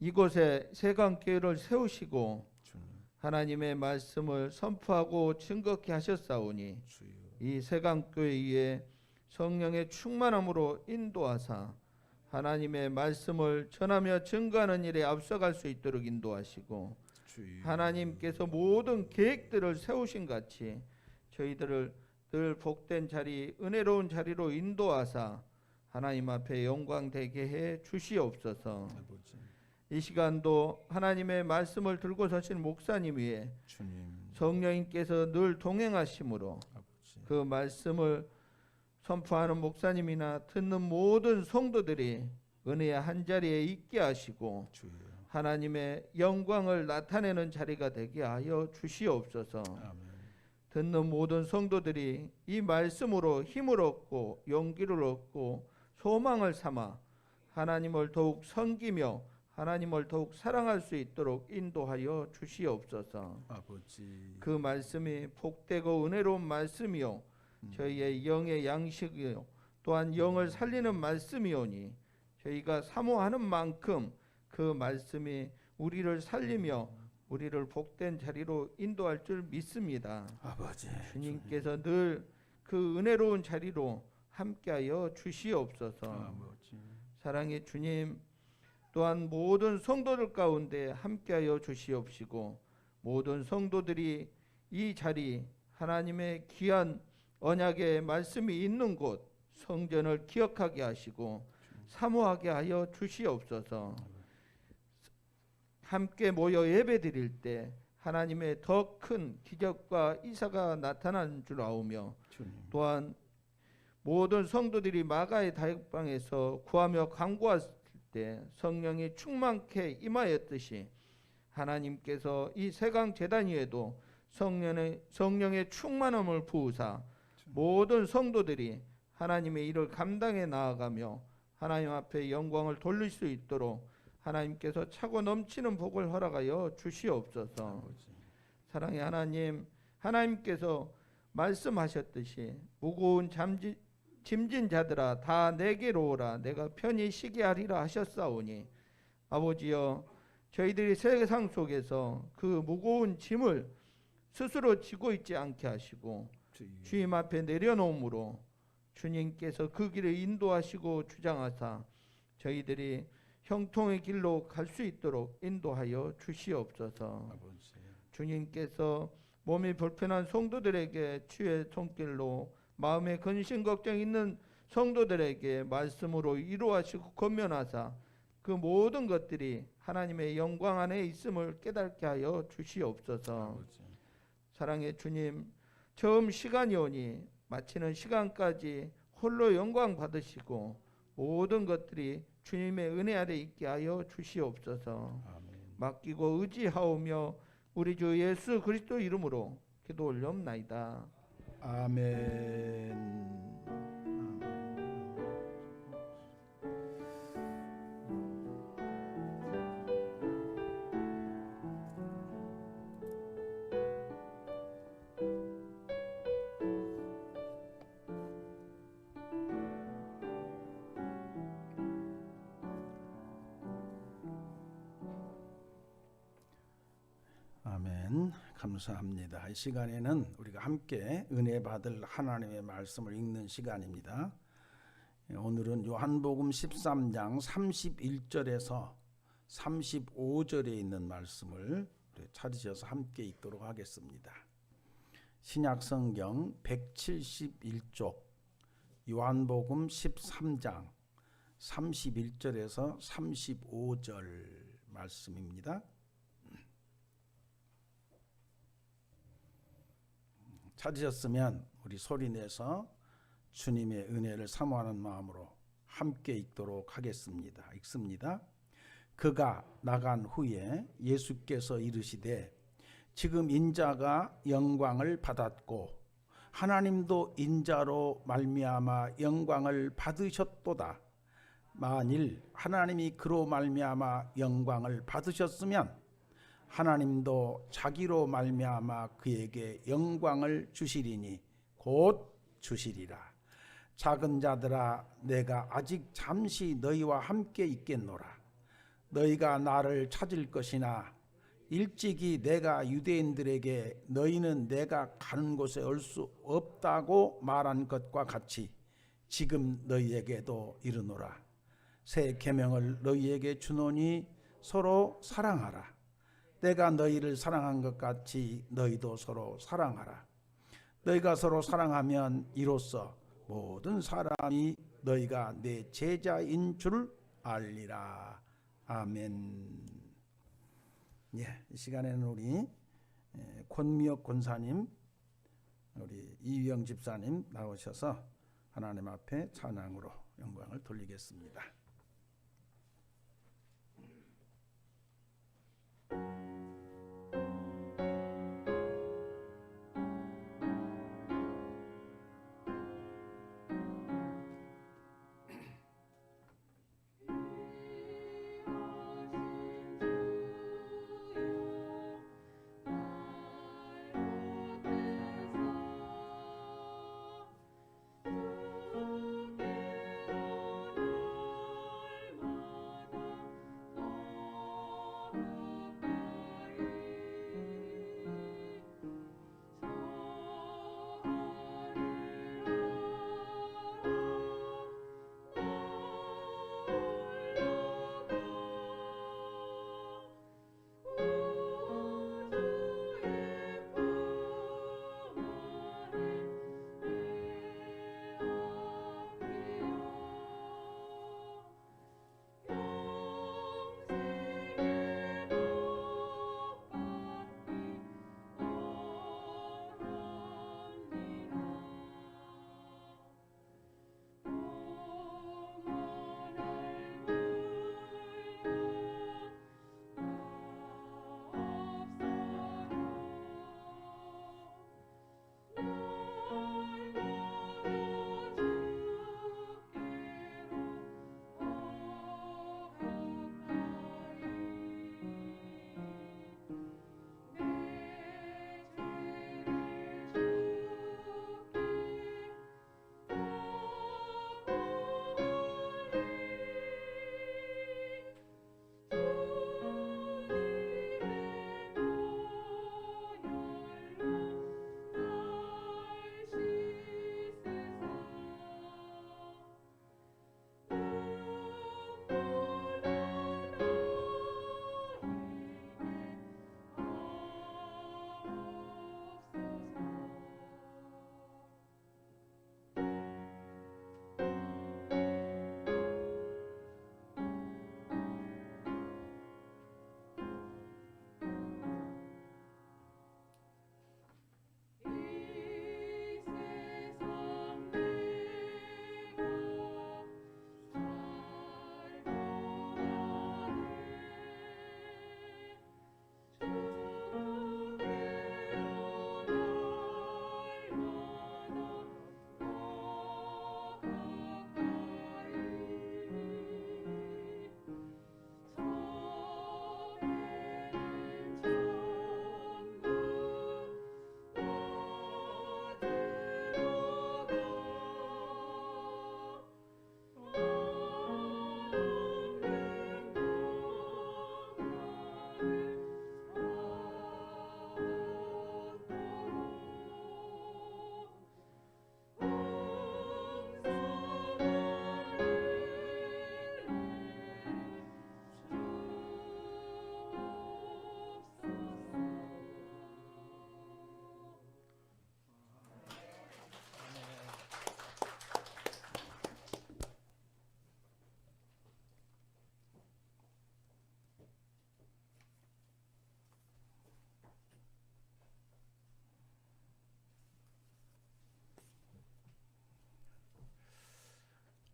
이곳에 세강교회를 세우시고 주님, 하나님의 말씀을 선포하고 증거케 하셨사오니 주여, 이 세강교회에 성령의 충만함으로 인도하사 하나님의 말씀을 전하며 증거하는 일에 앞서갈 수 있도록 인도하시고 주여, 하나님께서 모든 계획들을 세우신 같이 저희들을 늘 복된 자리, 은혜로운 자리로 인도하사 하나님 앞에 영광되게 해 주시옵소서. 아버지, 이 시간도 하나님의 말씀을 들고 서신 목사님 위에 주님, 성령님께서 늘 동행하심으로 아버지, 그 말씀을 선포하는 목사님이나 듣는 모든 성도들이 은혜의 한자리에 있게 하시고 주여, 하나님의 영광을 나타내는 자리가 되게 하여 주시옵소서. 아멘. 듣는 모든 성도들이 이 말씀으로 힘을 얻고 용기를 얻고 소망을 삼아 하나님을 더욱 섬기며 하나님을 더욱 사랑할 수 있도록 인도하여 주시옵소서. 아버지, 그 말씀이 복되고 은혜로운 말씀이요 저희의 영의 양식이요 또한 영을 살리는 말씀이오니 저희가 사모하는 만큼 그 말씀이 우리를 살리며 우리를 복된 자리로 인도할 줄 믿습니다. 아버지, 주님께서 늘 그 은혜로운 자리로 함께하여 주시옵소서. 아버지, 사랑의 주님, 또한 모든 성도들 가운데 함께하여 주시옵시고 모든 성도들이 이 자리 하나님의 귀한 언약의 말씀이 있는 곳 성전을 기억하게 하시고 사모하게 하여 주시옵소서. 함께 모여 예배드릴 때 하나님의 더 큰 기적과 이사가 나타난 줄 아오며 주님, 또한 모든 성도들이 마가의 다락방에서 구하며 간구했을 때 성령이 충만케 임하였듯이 하나님께서 이 세강 제단 위에도 성령의 충만함을 부으사 모든 성도들이 하나님의 일을 감당해 나아가며 하나님 앞에 영광을 돌릴 수 있도록 하나님께서 차고 넘치는 복을 허락하여 주시옵소서. 아버지, 사랑의 하나님, 하나님께서 말씀하셨듯이 무거운 짐진 자들아 다 내게로 오라 내가 편히 쉬게 하리라 하셨사오니 아버지여 저희들이 세상 속에서 그 무거운 짐을 스스로 지고 있지 않게 하시고 주여, 주님 앞에 내려놓음으로 주님께서 그 길을 인도하시고 주장하사 저희들이 형통의 길로 갈 수 있도록 인도하여 주시옵소서. 아버지, 주님께서 몸이 불편한 성도들에게 주의 손길로 마음에 근심 걱정 있는 성도들에게 말씀으로 위로하시고 권면하사 그 모든 것들이 하나님의 영광 안에 있음을 깨닫게 하여 주시옵소서. 아버지, 사랑의 주님, 처음 시간이 오니 마치는 시간까지 홀로 영광 받으시고 모든 것들이 주님의 은혜 아래 있게 하여 주시옵소서. 아멘. 맡기고 의지하오며 우리 주 예수 그리스도 이름으로 기도 올려옵나이다. 아멘. 아멘. 감사합니다. 이 시간에는 우리가 함께 은혜 받을 하나님의 말씀을 읽는 시간입니다. 오늘은 요한복음 13장 31절에서 35절에 있는 말씀을 찾으셔서 함께 읽도록 하겠습니다. 신약성경 171쪽 요한복음 13장 31절에서 35절 말씀입니다. 찾으셨으면 우리 소리내서 주님의 은혜를 사모하는 마음으로 함께 읽도록 하겠습니다. 읽습니다. 그가 나간 후에 예수께서 이르시되 지금 인자가 영광을 받았고 하나님도 인자로 말미암아 영광을 받으셨도다. 만일 하나님이 그로 말미암아 영광을 받으셨으면 하나님도 자기로 말미암아 그에게 영광을 주시리니 곧 주시리라. 작은 자들아 내가 아직 잠시 너희와 함께 있겠노라. 너희가 나를 찾을 것이나 일찍이 내가 유대인들에게 너희는 내가 가는 곳에 올 수 없다고 말한 것과 같이 지금 너희에게도 이르노라. 새 계명을 너희에게 주노니 서로 사랑하라. 내가 너희를 사랑한 것 같이 너희도 서로 사랑하라. 너희가 서로 사랑하면 이로써 모든 사람이 너희가 내 제자인 줄 알리라. 아멘. 예, 이 시간에는 우리 권미혁 권사님, 우리 이유영 집사님 나오셔서 하나님 앞에 찬양으로 영광을 돌리겠습니다.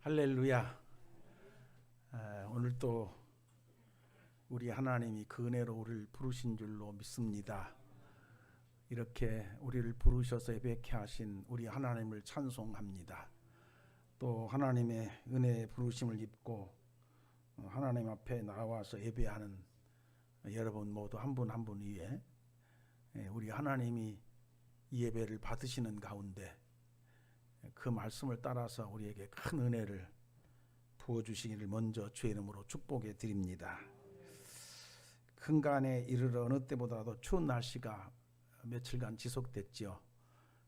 할렐루야. 오늘 또 우리 하나님이 그 은혜로 우리를 부르신 줄로 믿습니다. 이렇게 우리를 부르셔서 예배케 하신 우리 하나님을 찬송합니다. 또 하나님의 은혜의 부르심을 입고 하나님 앞에 나와서 예배하는 여러분 모두 한 분 한 분 위에 우리 하나님이 이 예배를 받으시는 가운데 그 말씀을 따라서 우리에게 큰 은혜를 부어주시기를 먼저 주의 이름으로 축복해 드립니다. 근간에 이르러 어느 때보다도 추운 날씨가 며칠간 지속됐지요.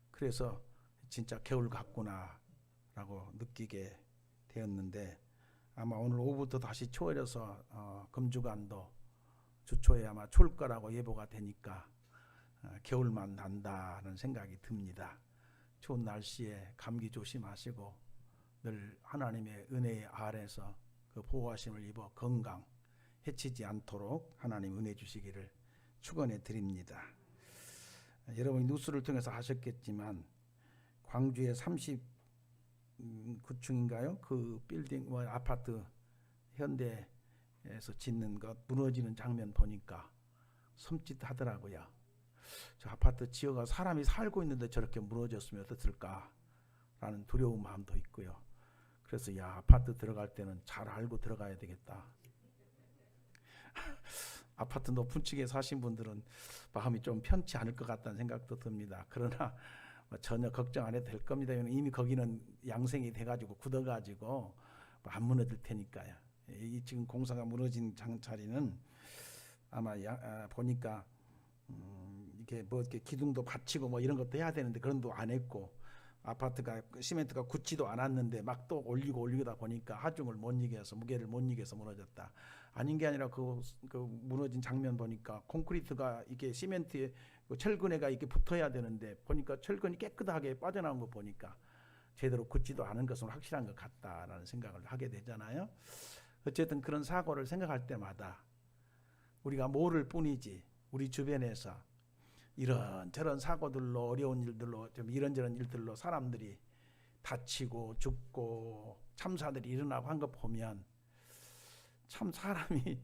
그래서 진짜 겨울 같구나라고 느끼게 되었는데, 아마 오늘 오후부터 다시 추워져서 금주간도 주초에 아마 추울 거라고 예보가 되니까 겨울만 난다는 생각이 듭니다. 추운 날씨에 감기 조심하시고 늘 하나님의 은혜의 아래서 그 보호하심을 입어 건강 해치지 않도록 하나님 은혜 주시기를 축원해 드립니다. 여러분이 뉴스를 통해서 아셨겠지만 광주의 39층인가요? 그 빌딩 아파트 현대에서 짓는 것 무너지는 장면 보니까 섬찟하더라고요. 저 아파트 지어가 사람이 살고 있는데 저렇게 무너졌으면 어땠을까라는 두려운 마음도 있고요. 그래서 야, 아파트 들어갈 때는 잘 알고 들어가야 되겠다. 아파트 높은 층에 사신 분들은 마음이 좀 편치 않을 것 같다는 생각도 듭니다. 그러나 전혀 걱정 안 해도 될 겁니다. 이미 거기는 양생이 돼가지고 굳어가지고 안 무너질 테니까요. 이 지금 공사가 무너진 자리는 아마 보니까 이게 뭐 이렇게 기둥도 받치고 뭐 이런 것도 해야 되는데 그런 것도 안 했고, 아파트가 시멘트가 굳지도 않았는데 막 또 올리다 보니까 하중을 못 이겨서 무게를 못 이겨서 무너졌다. 아닌 게 아니라 그 무너진 장면 보니까 콘크리트가 이게 시멘트에 그 철근에가 이렇게 붙어야 되는데 보니까 철근이 깨끗하게 빠져나온 거 보니까 제대로 굳지도 않은 것은 확실한 것 같다라는 생각을 하게 되잖아요. 어쨌든 그런 사고를 생각할 때마다 우리가 모를 뿐이지 우리 주변에서 이런저런 사고들로 어려운 일들로 좀 이런저런 일들로 사람들이 다치고 죽고 참사들이 일어나고 한 거 보면 참 사람이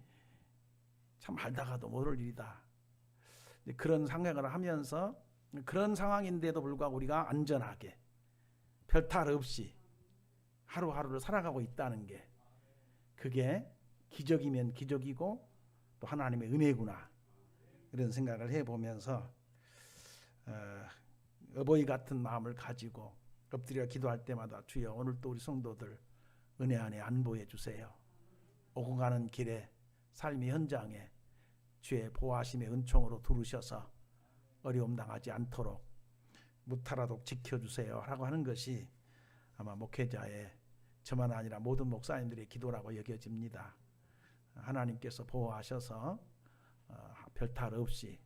참 알다가도 모를 일이다. 그런 생각을 하면서 그런 상황인데도 불구하고 우리가 안전하게 별탈 없이 하루하루를 살아가고 있다는 게 그게 기적이면 기적이고 또 하나님의 은혜구나, 이런 생각을 해보면서 어버이 같은 마음을 가지고 엎드려 기도할 때마다 주여 오늘도 우리 성도들 은혜 안에 안보해 주세요. 오고 가는 길에 삶의 현장에 주의 보호하심의 은총으로 두르셔서 어려움 당하지 않도록 무탈하도록 지켜주세요 라고 하는 것이 아마 목회자의 저만 아니라 모든 목사님들의 기도라고 여겨집니다. 하나님께서 보호하셔서 별탈 없이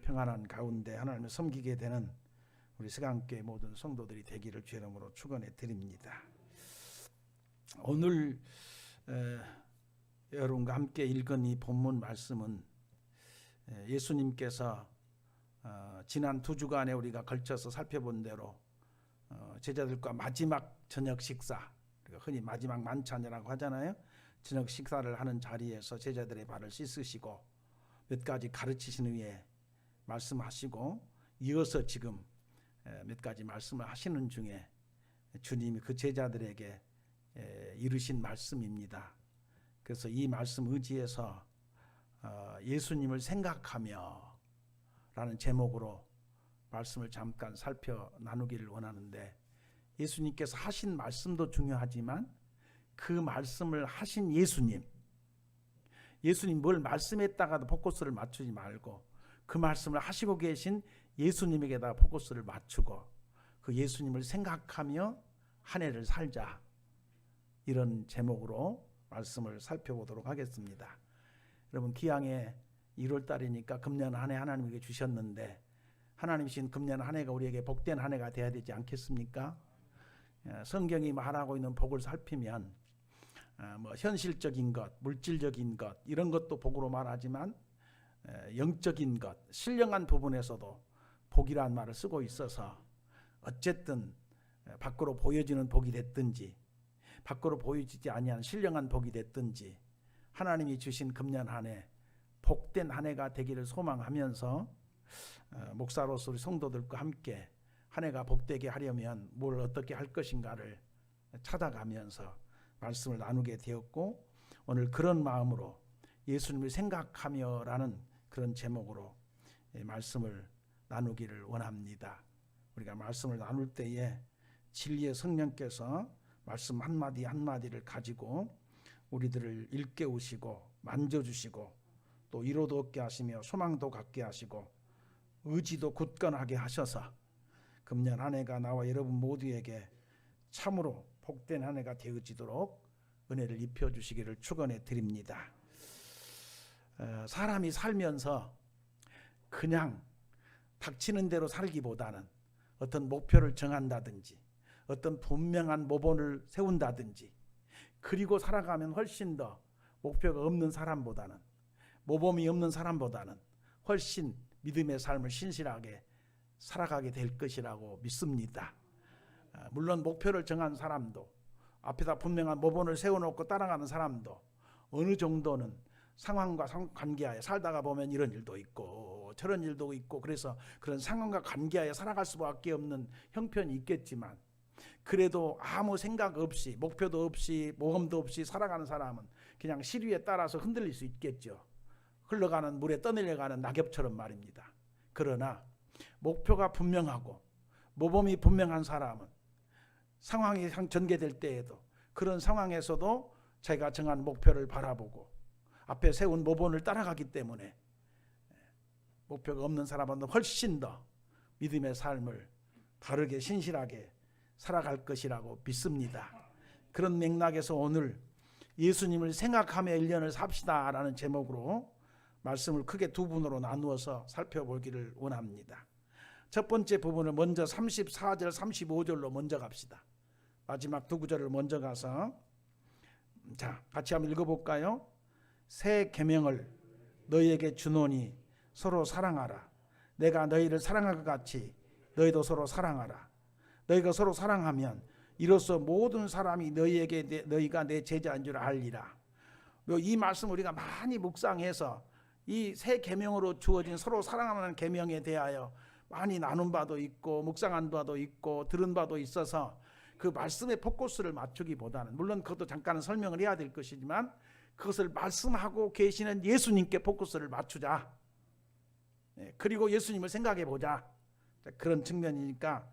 평안한 가운데 하나님을 섬기게 되는 우리 서강교회 모든 성도들이 되기를 주의 이름으로 축원해 드립니다. 오늘 여러분과 함께 읽은 이 본문 말씀은 예수님께서 지난 2주간에 우리가 걸쳐서 살펴본 대로 제자들과 마지막 저녁 식사, 흔히 마지막 만찬이라고 하잖아요. 저녁 식사를 하는 자리에서 제자들의 발을 씻으시고 몇 가지 가르치신 후에 말씀하시고 이어서 지금 몇 가지 말씀을 하시는 중에 주님이 그 제자들에게 이르신 말씀입니다. 그래서 이 말씀 의지해서 예수님을 생각하며 라는 제목으로 말씀을 잠깐 살펴 나누기를 원하는데, 예수님께서 하신 말씀도 중요하지만 그 말씀을 하신 예수님 뭘 말씀했다가도 포커스를 맞추지 말고 그 말씀을 하시고 계신 예수님에게다 포커스를 맞추고 그 예수님을 생각하며 한 해를 살자, 이런 제목으로 말씀을 살펴보도록 하겠습니다. 여러분, 기왕에 1월달이니까 금년 한 해 하나님에게 주셨는데 하나님 주신 금년 한 해가 우리에게 복된 한 해가 돼야 되지 않겠습니까? 성경이 말하고 있는 복을 살피면 뭐 현실적인 것, 물질적인 것 이런 것도 복으로 말하지만 영적인 것, 신령한 부분에서도 복이라는 말을 쓰고 있어서 어쨌든 밖으로 보여지는 복이 됐든지 밖으로 보여지지 아니한 신령한 복이 됐든지 하나님이 주신 금년 한 해 복된 한 해가 되기를 소망하면서 목사로서 우리 성도들과 함께 한 해가 복되게 하려면 뭘 어떻게 할 것인가를 찾아가면서 말씀을 나누게 되었고, 오늘 그런 마음으로 예수님을 생각하며 라는 그런 제목으로 말씀을 나누기를 원합니다. 우리가 말씀을 나눌 때에 진리의 성령께서 말씀 한마디 한마디를 가지고 우리들을 일깨우시고 만져주시고 또 위로도 얻게 하시며 소망도 갖게 하시고 의지도 굳건하게 하셔서 금년 한 해가 나와 여러분 모두에게 참으로 복된 한 해가 되어지도록 은혜를 입혀주시기를 축원해 드립니다. 사람이 살면서 그냥 닥치는 대로 살기보다는 어떤 목표를 정한다든지 어떤 분명한 모본을 세운다든지 그리고 살아가면 훨씬 더 목표가 없는 사람보다는 모범이 없는 사람보다는 훨씬 믿음의 삶을 신실하게 살아가게 될 것이라고 믿습니다. 물론 목표를 정한 사람도 앞에다 분명한 모본을 세워놓고 따라가는 사람도 어느 정도는 상황과 관계하에 살다가 보면 이런 일도 있고 저런 일도 있고 그래서 그런 상황과 관계하에 살아갈 수밖에 없는 형편이 있겠지만 그래도 아무 생각 없이 목표도 없이 모험도 없이 살아가는 사람은 그냥 시류에 따라서 흔들릴 수 있겠죠. 흘러가는 물에 떠내려가는 낙엽처럼 말입니다. 그러나 목표가 분명하고 모범이 분명한 사람은 상황이 전개될 때에도 그런 상황에서도 자기가 정한 목표를 바라보고 앞에 세운 모본을 따라가기 때문에 목표가 없는 사람은 훨씬 더 믿음의 삶을 바르게 신실하게 살아갈 것이라고 믿습니다. 그런 맥락에서 오늘 예수님을 생각하며 1년을 삽시다라는 제목으로 말씀을 크게 두 부분으로 나누어서 살펴보기를 원합니다. 첫 번째 부분을 먼저 34절 35절로 먼저 갑시다. 마지막 두 구절을 먼저 가서 자 같이 한번 읽어볼까요? 새 계명을 너희에게 주노니 서로 사랑하라. 내가 너희를 사랑한 것 같이 너희도 서로 사랑하라. 너희가 서로 사랑하면 이로써 모든 사람이 너희가 내 제자인 줄 알리라. 이 말씀 우리가 많이 묵상해서 이 새 계명으로 주어진 서로 사랑하는 계명에 대하여 많이 나눈 바도 있고 묵상한 바도 있고 들은 바도 있어서 그 말씀에 포커스를 맞추기보다는 물론 그것도 잠깐 설명을 해야 될 것이지만 그것을 말씀하고 계시는 예수님께 포커스를 맞추자. 그리고 예수님을 생각해 보자. 그런 측면이니까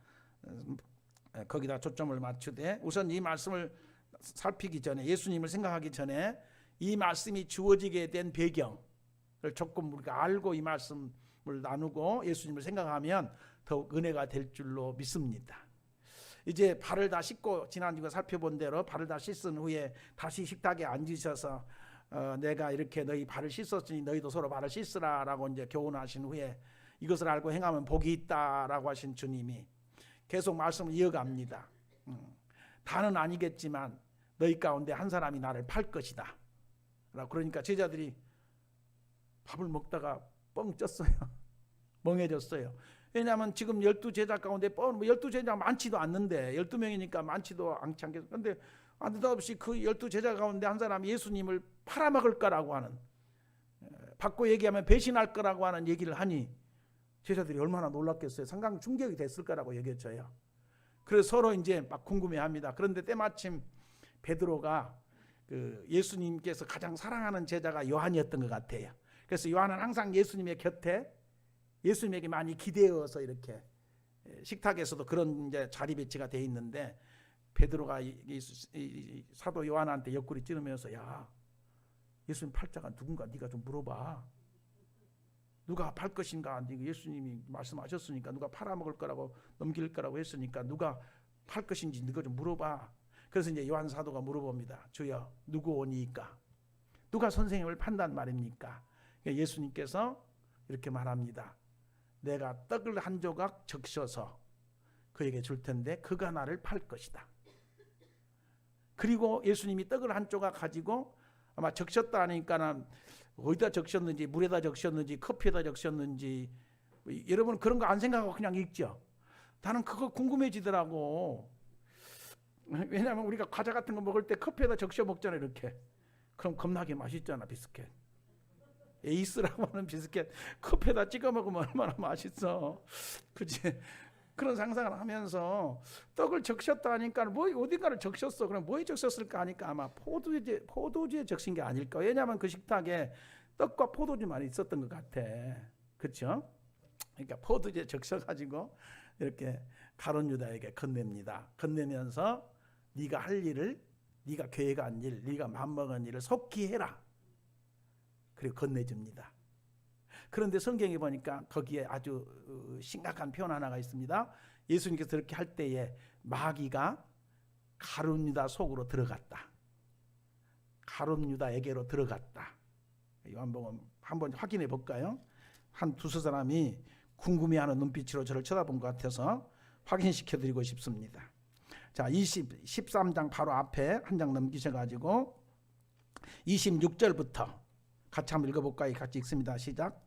거기다 초점을 맞추되 우선 이 말씀을 살피기 전에 예수님을 생각하기 전에 이 말씀이 주어지게 된 배경을 조금 우리가 알고 이 말씀을 나누고 예수님을 생각하면 더욱 은혜가 될 줄로 믿습니다. 이제 발을 다 씻고 지난주에 살펴본 대로 발을 다 씻은 후에 다시 식탁에 앉으셔서 내가 이렇게 너희 발을 씻었으니 너희도 서로 발을 씻으라라고 이제 교훈하신 후에 이것을 알고 행하면 복이 있다라고 하신 주님이 계속 말씀을 이어갑니다. 다는 아니겠지만 너희 가운데 한 사람이 나를 팔 것이다. 그러니까 제자들이 밥을 먹다가 뻥 쪘어요. 멍해졌어요. 왜냐하면 지금 12제자 가운데 12제자 많지도 않는데 12명이니까 많지도 않지 않겠어요. 그런데 느닷없이 그 12제자 가운데 한 사람이 예수님을 팔아먹을 거라고 하는 바꿔 얘기하면 배신할 거라고 하는 얘기를 하니 제자들이 얼마나 놀랐겠어요. 상당히 충격이 됐을 거라고 얘기했어요. 그래서 서로 이제 막 궁금해합니다. 그런데 때마침 베드로가 그 예수님께서 가장 사랑하는 제자가 요한이었던 것 같아요. 그래서 요한은 항상 예수님의 곁에 예수님에게 많이 기대어서 이렇게 식탁에서도 그런 이제 자리 배치가 돼 있는데 베드로가 이 사도 요한한테 옆구리 찌르면서 야 예수님 팔자가 누군가 네가 좀 물어봐. 누가 팔 것인가? 예수님이 말씀하셨으니까 누가 팔아먹을 거라고 넘길 거라고 했으니까 누가 팔 것인지 네가 좀 물어봐. 그래서 이제 요한 사도가 물어봅니다. 주여 누구 오니까? 누가 선생님을 판단 말입니까? 예수님께서 이렇게 말합니다. 내가 떡을 한 조각 적셔서 그에게 줄 텐데 그가 나를 팔 것이다. 그리고 예수님이 떡을 한 조각 가지고 아마 적셨다 하니까는 어디다 적셨는지 물에다 적셨는지 커피에다 적셨는지 여러분 그런 거 안 생각하고 그냥 읽죠. 나는 그거 궁금해지더라고. 왜냐하면 우리가 과자 같은 거 먹을 때 커피에다 적셔 먹잖아 이렇게. 그럼 겁나게 맛있잖아 비스켓. 에이스라고 하는 비스켓 커피에다 찍어 먹으면 얼마나 맛있어. 그치? 그런 상상을 하면서 떡을 적셨다 하니까 뭐 어딘가를 적셨어. 그럼 뭐에 적셨을까 하니까 아마 포도주에 적신 게 아닐까. 왜냐하면 그 식탁에 떡과 포도주만 있었던 것 같아. 그렇죠? 그러니까 포도주에 적셔가지고 이렇게 가룟 유다에게 건넵니다. 건네면서 네가 할 일을 네가 계획한 일, 네가 맘먹은 일을 속히 해라. 그리고 건네줍니다. 그런데 성경에 보니까 거기에 아주 심각한 표현 하나가 있습니다. 예수님께서 그렇게 할 때에 마귀가 가룟 유다 속으로 들어갔다. 가룟 유다에게로 들어갔다. 이거 한번 확인해 볼까요? 한 두세 사람이 궁금해하는 눈빛으로 저를 쳐다본 것 같아서 확인시켜 드리고 싶습니다. 자, 13장 바로 앞에 한 장 넘기셔가지고 26절부터 같이 한번 읽어볼까요? 같이 읽습니다. 시작.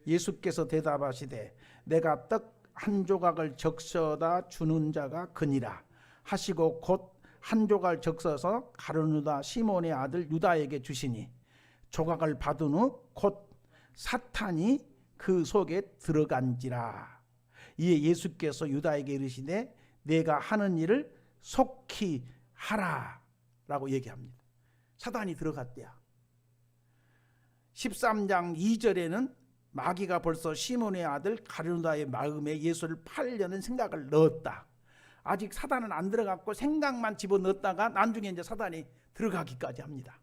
예수께서 대답하시되 내가 떡 한 조각을 적셔다 주는 자가 그니라 하시고 곧 한 조각을 적셔서 가룟 유다 시몬의 아들 유다에게 주시니 조각을 받은 후 곧 사탄이 그 속에 들어간지라. 이에 예수께서 유다에게 이르시되 내가 하는 일을 속히 하라 라고 얘기합니다. 사탄이 들어갔대요. 13장 2절에는 마귀가 벌써 시몬의 아들 가룟 유다의 마음에 예수를 팔려는 생각을 넣었다. 아직 사단은 안 들어갔고 생각만 집어넣었다가 나중에 이제 사단이 들어가기까지 합니다.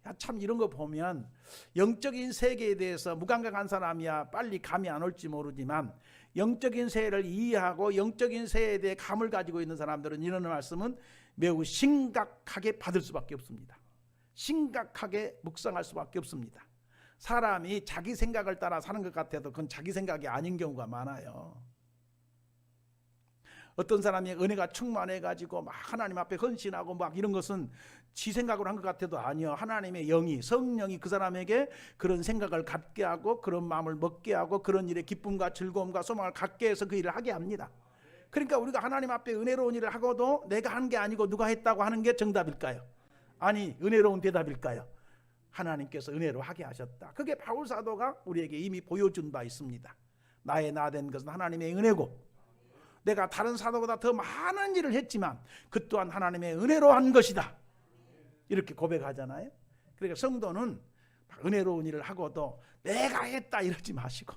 야, 참 이런 거 보면 영적인 세계에 대해서 무감각한 사람이야 빨리 감이 안 올지 모르지만 영적인 세계를 이해하고 영적인 세계에 대해 감을 가지고 있는 사람들은 이런 말씀은 매우 심각하게 받을 수밖에 없습니다. 심각하게 묵상할 수밖에 없습니다. 사람이 자기 생각을 따라 사는 것 같아도 그건 자기 생각이 아닌 경우가 많아요. 어떤 사람이 은혜가 충만해가지고 막 하나님 앞에 헌신하고 막 이런 것은 지 생각으로 한 것 같아도 아니요. 하나님의 영이 성령이 그 사람에게 그런 생각을 갖게 하고 그런 마음을 먹게 하고 그런 일에 기쁨과 즐거움과 소망을 갖게 해서 그 일을 하게 합니다. 그러니까 우리가 하나님 앞에 은혜로운 일을 하고도 내가 한 게 아니고 누가 했다고 하는 게 정답일까요? 아니 은혜로운 대답일까요? 하나님께서 은혜로 하게 하셨다. 그게 바울 사도가 우리에게 이미 보여준 바 있습니다. 나의 나 된 것은 하나님의 은혜고 내가 다른 사도보다 더 많은 일을 했지만 그 또한 하나님의 은혜로 한 것이다. 이렇게 고백하잖아요. 그러니까 성도는 은혜로운 일을 하고도 내가 했다 이러지 마시고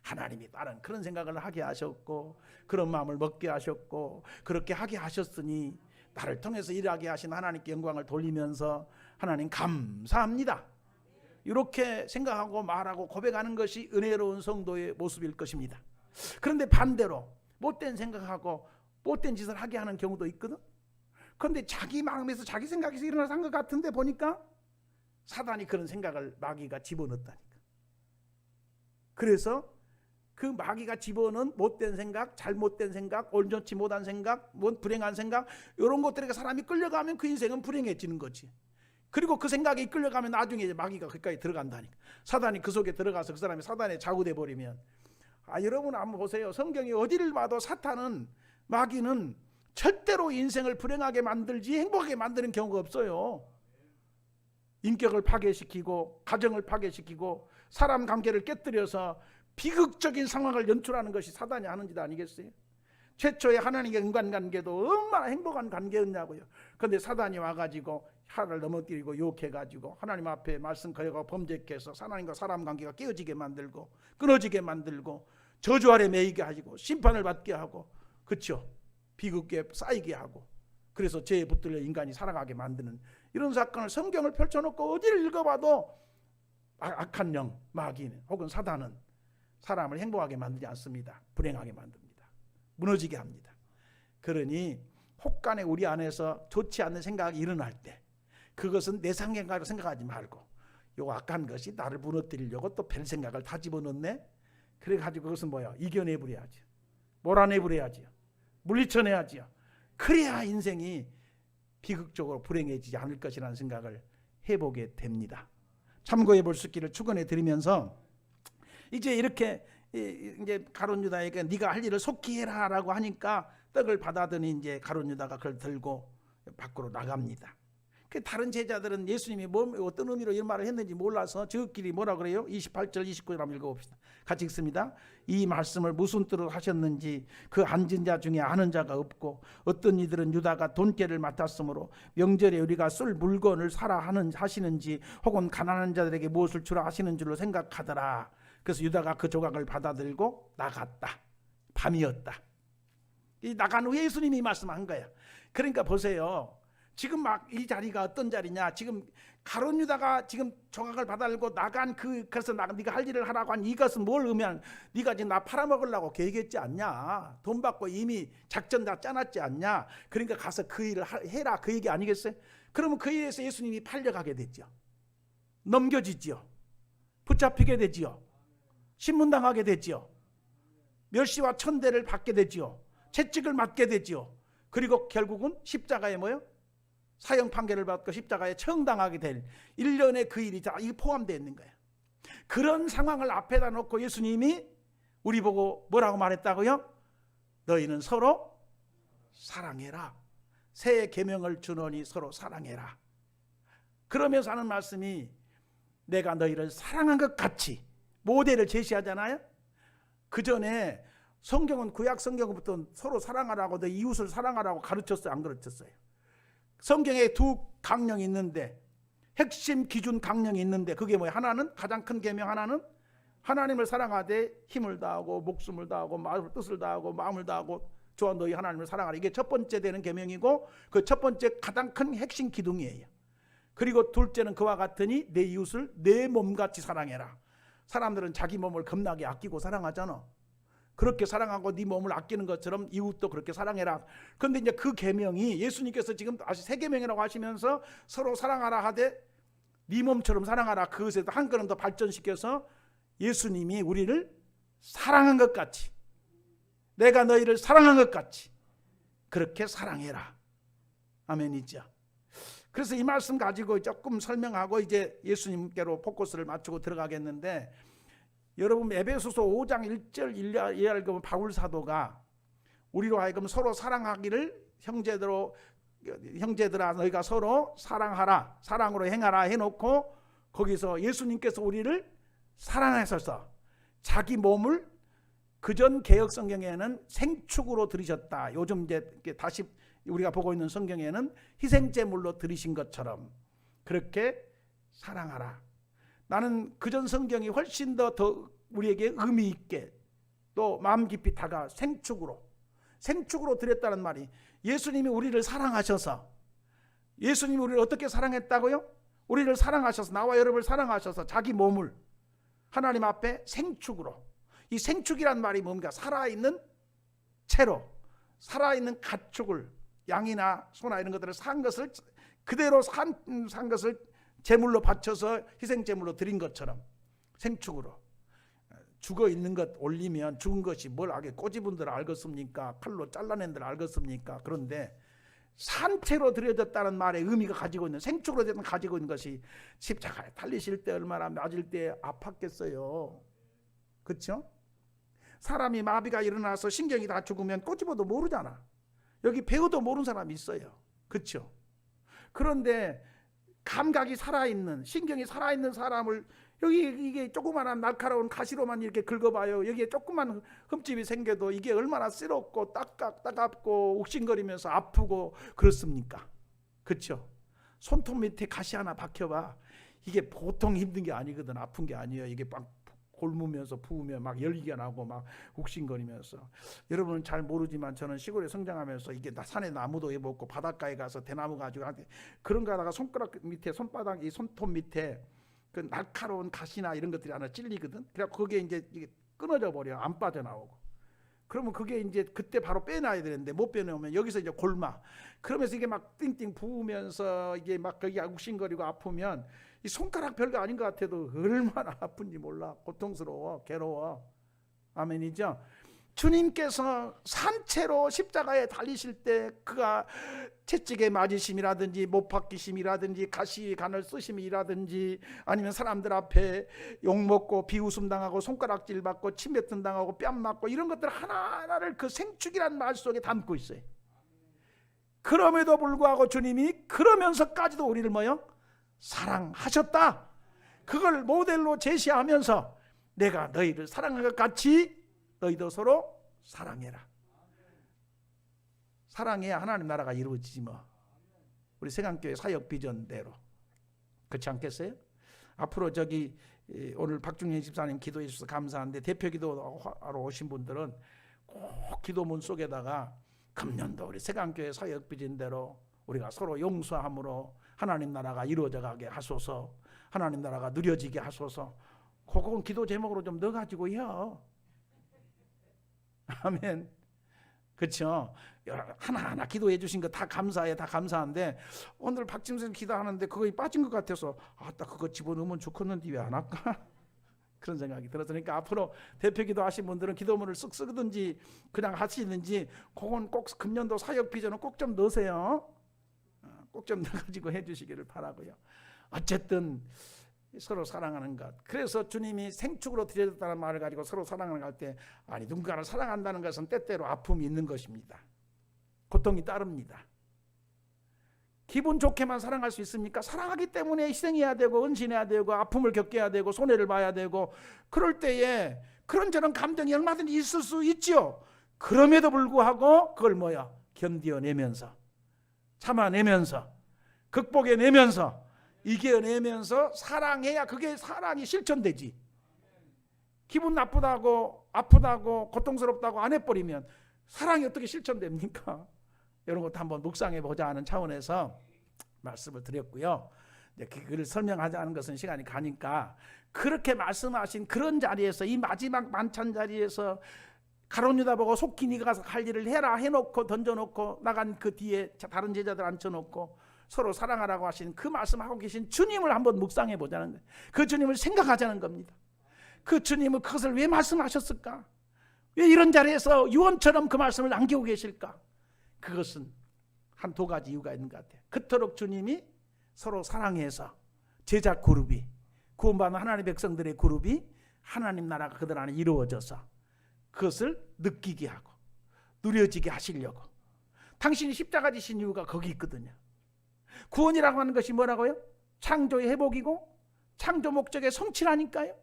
하나님이 다른 그런 생각을 하게 하셨고 그런 마음을 먹게 하셨고 그렇게 하게 하셨으니 나를 통해서 일하게 하신 하나님께 영광을 돌리면서 하나님 감사합니다. 이렇게 생각하고 말하고 고백하는 것이 은혜로운 성도의 모습일 것입니다. 그런데 반대로 못된 생각하고 못된 짓을 하게 하는 경우도 있거든. 그런데 자기 마음에서 자기 생각에서 일어나서 한 것 같은데 보니까 사단이 그런 생각을 마귀가 집어넣었다니까. 그래서 그 마귀가 집어넣은 못된 생각, 잘못된 생각, 온전치 못한 생각, 불행한 생각 이런 것들에게 사람이 끌려가면 그 인생은 불행해지는 거지. 그리고 그 생각이 끌려가면 나중에 이제 마귀가 거기까지 들어간다니까. 사단이 그 속에 들어가서 그 사람이 사단에 좌우돼 버리면 여러분 한번 보세요. 성경이 어디를 봐도 사탄은 마귀는 절대로 인생을 불행하게 만들지 행복하게 만드는 경우가 없어요. 인격을 파괴시키고 가정을 파괴시키고 사람 관계를 깨뜨려서 비극적인 상황을 연출하는 것이 사단이 하는 짓 아니겠어요? 최초의 하나님과 인간관계도 얼마나 행복한 관계였냐고요. 그런데 사단이 와가지고 혀를 넘어뜨리고 욕해가지고 하나님 앞에 말씀 거역하고 범죄케 해서 하나님과 사람 관계가 깨어지게 만들고 끊어지게 만들고 저주 아래 매이게 하고 심판을 받게 하고 그렇죠. 비극에 쌓이게 하고 그래서 죄에 붙들려 인간이 살아가게 만드는 이런 사건을 성경을 펼쳐놓고 어디를 읽어봐도 악한 영, 마귀는 혹은 사단은 사람을 행복하게 만들지 않습니다. 불행하게 만듭니다. 무너지게 합니다. 그러니 혹간에 우리 안에서 좋지 않는 생각이 일어날 때 그것은 내 생각으로 생각하지 말고 요 악한 것이 나를 무너뜨리려고 또 별 생각을 다 집어넣네. 그래가지고 그것은 뭐야? 이겨내버려야지. 몰아내버려야지. 물리쳐내야지. 그래야 인생이 비극적으로 불행해지지 않을 것이라는 생각을 해보게 됩니다. 참고해 볼 수 있기를 축원해 드리면서 이제 이렇게 이제 가룟 유다에게 네가 할 일을 속히 해라라고 하니까 떡을 받아더니 이제 가룟 유다가 그걸 들고 밖으로 나갑니다. 그 다른 제자들은 예수님이 어떤 의미로 이런 말을 했는지 몰라서 저끼리 뭐라 그래요? 28절 29절 한번 읽어봅시다. 같이 읽습니다. 이 말씀을 무슨 뜻으로 하셨는지 그 앉은 자 중에 아는 자가 없고 어떤 이들은 유다가 돈깨를 맡았으므로 명절에 우리가 쓸 물건을 사라 하시는지 혹은 가난한 자들에게 무엇을 주라 하시는 줄로 생각하더라. 그래서 유다가 그 조각을 받아들고 나갔다. 밤이었다. 이 나간 후에 예수님이 말씀한 거야. 그러니까 보세요. 지금 막 이 자리가 어떤 자리냐? 지금 가룟 유다가 지금 조각을 받아들고 나간 그래서 네가 할 일을 하라고 한 이것은 뭘 의미하는? 네가 지금 나 팔아먹으려고 계획했지 않냐? 돈 받고 이미 작전 다 짜놨지 않냐? 그러니까 가서 그 일을 해라, 그 얘기 아니겠어요? 그러면 그 일에서 예수님이 팔려가게 되죠. 넘겨지지요. 붙잡히게 되지요. 신문당하게 되지요. 멸시와 천대를 받게 되지요. 채찍을 맞게 되지요. 그리고 결국은 십자가에 뭐요? 사형 판결을 받고 십자가에 처형당하게 될 일련의 그 일이 다 포함되어 있는 거예요. 그런 상황을 앞에다 놓고 예수님이 우리 보고 뭐라고 말했다고요? 너희는 서로 사랑해라. 새 계명을 주노니 서로 사랑해라. 그러면서 하는 말씀이 내가 너희를 사랑한 것 같이 모델을 제시하잖아요. 그 전에 성경은 구약 성경부터 서로 사랑하라고 너 이웃을 사랑하라고 가르쳤어요, 안 가르쳤어요? 성경에 두 강령이 있는데 핵심 기준 강령이 있는데 그게 뭐예요? 하나는 가장 큰 계명 하나는 하나님을 사랑하되 힘을 다하고 목숨을 다하고 마음을 뜻을 다하고 마음을 다하고 저와 너희 하나님을 사랑하라. 이게 첫 번째 되는 계명이고 그 첫 번째 가장 큰 핵심 기둥이에요. 그리고 둘째는 그와 같으니 내 이웃을 내 몸같이 사랑해라. 사람들은 자기 몸을 겁나게 아끼고 사랑하잖아. 그렇게 사랑하고 네 몸을 아끼는 것처럼 이웃도 그렇게 사랑해라. 그런데 이제 그 계명이 예수님께서 지금 다시 새 계명이라고 하시면서 서로 사랑하라 하되 네 몸처럼 사랑하라. 그것에 한 걸음 더 발전시켜서 예수님이 우리를 사랑한 것 같이 내가 너희를 사랑한 것 같이 그렇게 사랑해라. 아멘이죠. 그래서 이 말씀 가지고 조금 설명하고 이제 예수님께로 포커스를 맞추고 들어가겠는데 여러분 에베소서 5장 1절 이하를 보면 바울 사도가 우리로 하여금 서로 사랑하기를 형제들아 너희가 서로 사랑하라 사랑으로 행하라 해놓고 거기서 예수님께서 우리를 사랑하셔서 자기 몸을 그전 개혁 성경에는 생축으로 드리셨다. 요즘 이제 다시 우리가 보고 있는 성경에는 희생제물로 드리신 것처럼 그렇게 사랑하라. 나는 그전 성경이 훨씬 더 우리에게 의미 있게 또 마음 깊이 다가 생축으로 드렸다는 말이 예수님이 우리를 사랑하셔서 예수님이 우리를 어떻게 사랑했다고요? 우리를 사랑하셔서 나와 여러분을 사랑하셔서 자기 몸을 하나님 앞에 생축으로 이 생축이란 말이 뭔가 살아있는 채로 살아있는 가축을 양이나 소나 이런 것들을 산 것을 그대로 산 것을 제물로 바쳐서 희생제물로 드린 것처럼 생축으로 죽어 있는 것 올리면 죽은 것이 뭘 알게 꼬집은들 알겠습니까? 칼로 잘라낸들 알겠습니까? 그런데 산채로 드려졌다는 말의 의미가 가지고 있는 생축으로 가지고 있는 것이 십자가에 달리실 때 얼마나 맞을 때 아팠겠어요. 그렇죠? 사람이 마비가 일어나서 신경이 다 죽으면 꼬집어도 모르잖아. 여기 배워도 모르는 사람이 있어요. 그렇죠? 그런데 감각이 살아있는 신경이 살아있는 사람을 여기 이게 조그마한 날카로운 가시로만 이렇게 긁어봐요. 여기에 조그만 흠집이 생겨도 이게 얼마나 쓰럽고 따갑고 욱신거리면서 아프고 그렇습니까? 그렇죠? 손톱 밑에 가시 하나 박혀봐. 이게 보통 힘든 게 아니거든. 아픈 게 아니에요. 이게 막 골무면서 부으면 막 열기가 나고 막 욱신거리면서. 여러분은 잘 모르지만 저는 시골에 성장하면서 이게 산에 나무도 해먹고 바닷가에 가서 대나무 가지고 그런 거 하다가 손가락 밑에 손바닥 이 손톱 밑에 그 날카로운 가시나 이런 것들이 하나 찔리거든. 그래서 거기에 이제 이게 끊어져 버려. 안 빠져나오고. 그러면 그게 이제 그때 바로 빼놔야 되는데 못 빼놓으면 여기서 이제 골마. 그러면서 이게 막 띵띵 부으면서 이게 막 거기가 욱신거리고 아프면 이 손가락 별거 아닌 것 같아도 얼마나 아픈지 몰라. 고통스러워, 괴로워. 아멘이죠. 주님께서 산채로 십자가에 달리실 때 그가 채찍에 맞으심이라든지 못 박히심이라든지 가시 간을 쓰심이라든지 아니면 사람들 앞에 욕먹고 비웃음 당하고 손가락질 받고 침뱉음 당하고 뺨 맞고 이런 것들 하나하나를 그 생축이라는 말 속에 담고 있어요. 그럼에도 불구하고 주님이 그러면서까지도 우리를 뭐요? 사랑하셨다. 그걸 모델로 제시하면서 내가 너희를 사랑한 것 같이 너희도 서로 사랑해라. 사랑해야 하나님 나라가 이루어지지 뭐. 우리 세강교회 사역 비전대로. 그렇지 않겠어요? 앞으로 저기 오늘 박중현 집사님 기도해 주셔서 감사한데 대표 기도하러 오신 분들은 꼭 기도문 속에다가 금년도 우리 세강교회 사역 비전대로 우리가 서로 용서함으로 하나님 나라가 이루어져 가게 하소서. 하나님 나라가 누려지게 하소서. 그건 기도 제목으로 좀 넣어가지고 해요. 아멘. 그렇죠? 하나하나 기도해 주신 거 다 감사해, 다 감사한데 오늘 박진선 기도하는데 그거에 빠진 것 같아서 아따 그거 집어넣으면 좋겠는데 왜 안 할까? 그런 생각이 들어서 그러니까 앞으로 대표 기도하신 분들은 기도문을 쓱 쓰든지 그냥 하시든지 그건 꼭 금년도 사역 비전은 꼭 좀 넣으세요. 꼭 좀 넣어가지고 해주시기를 바라고요. 어쨌든 서로 사랑하는 것. 그래서 주님이 생축으로 드려졌다는 말을 가지고 서로 사랑을 할 때 아니 누군가를 사랑한다는 것은 때때로 아픔이 있는 것입니다. 고통이 따릅니다. 기분 좋게만 사랑할 수 있습니까? 사랑하기 때문에 희생해야 되고 은신해야 되고 아픔을 겪어야 되고 손해를 봐야 되고 그럴 때에 그런저런 감정이 얼마든지 있을 수 있죠. 그럼에도 불구하고 그걸 뭐야? 견뎌내면서 참아내면서 극복해내면서 이겨내면서 사랑해야 그게 사랑이 실천되지. 기분 나쁘다고 아프다고 고통스럽다고 안 해버리면 사랑이 어떻게 실천됩니까? 이런 것도 한번 묵상해 보자 하는 차원에서 말씀을 드렸고요. 그걸 설명하자는 것은 시간이 가니까 그렇게 말씀하신 그런 자리에서 이 마지막 만찬 자리에서 가룟 유다 보고 속히 네가 가서 할 일을 해라 해놓고 던져놓고 나간 그 뒤에 다른 제자들 앉혀놓고 서로 사랑하라고 하신 그 말씀하고 계신 주님을 한번 묵상해 보자는 거예요. 그 주님을 생각하자는 겁니다. 그 주님은 그것을 왜 말씀하셨을까? 왜 이런 자리에서 유언처럼 그 말씀을 남기고 계실까? 그것은 한 두 가지 이유가 있는 것 같아요. 그토록 주님이 서로 사랑해서 제자 그룹이 구원받은 하나님의 백성들의 그룹이 하나님 나라가 그들 안에 이루어져서 그것을 느끼게 하고 누려지게 하시려고 당신이 십자가 지신 이유가 거기 있거든요. 구원이라고 하는 것이 뭐라고요? 창조의 회복이고 창조 목적의 성취라니까요.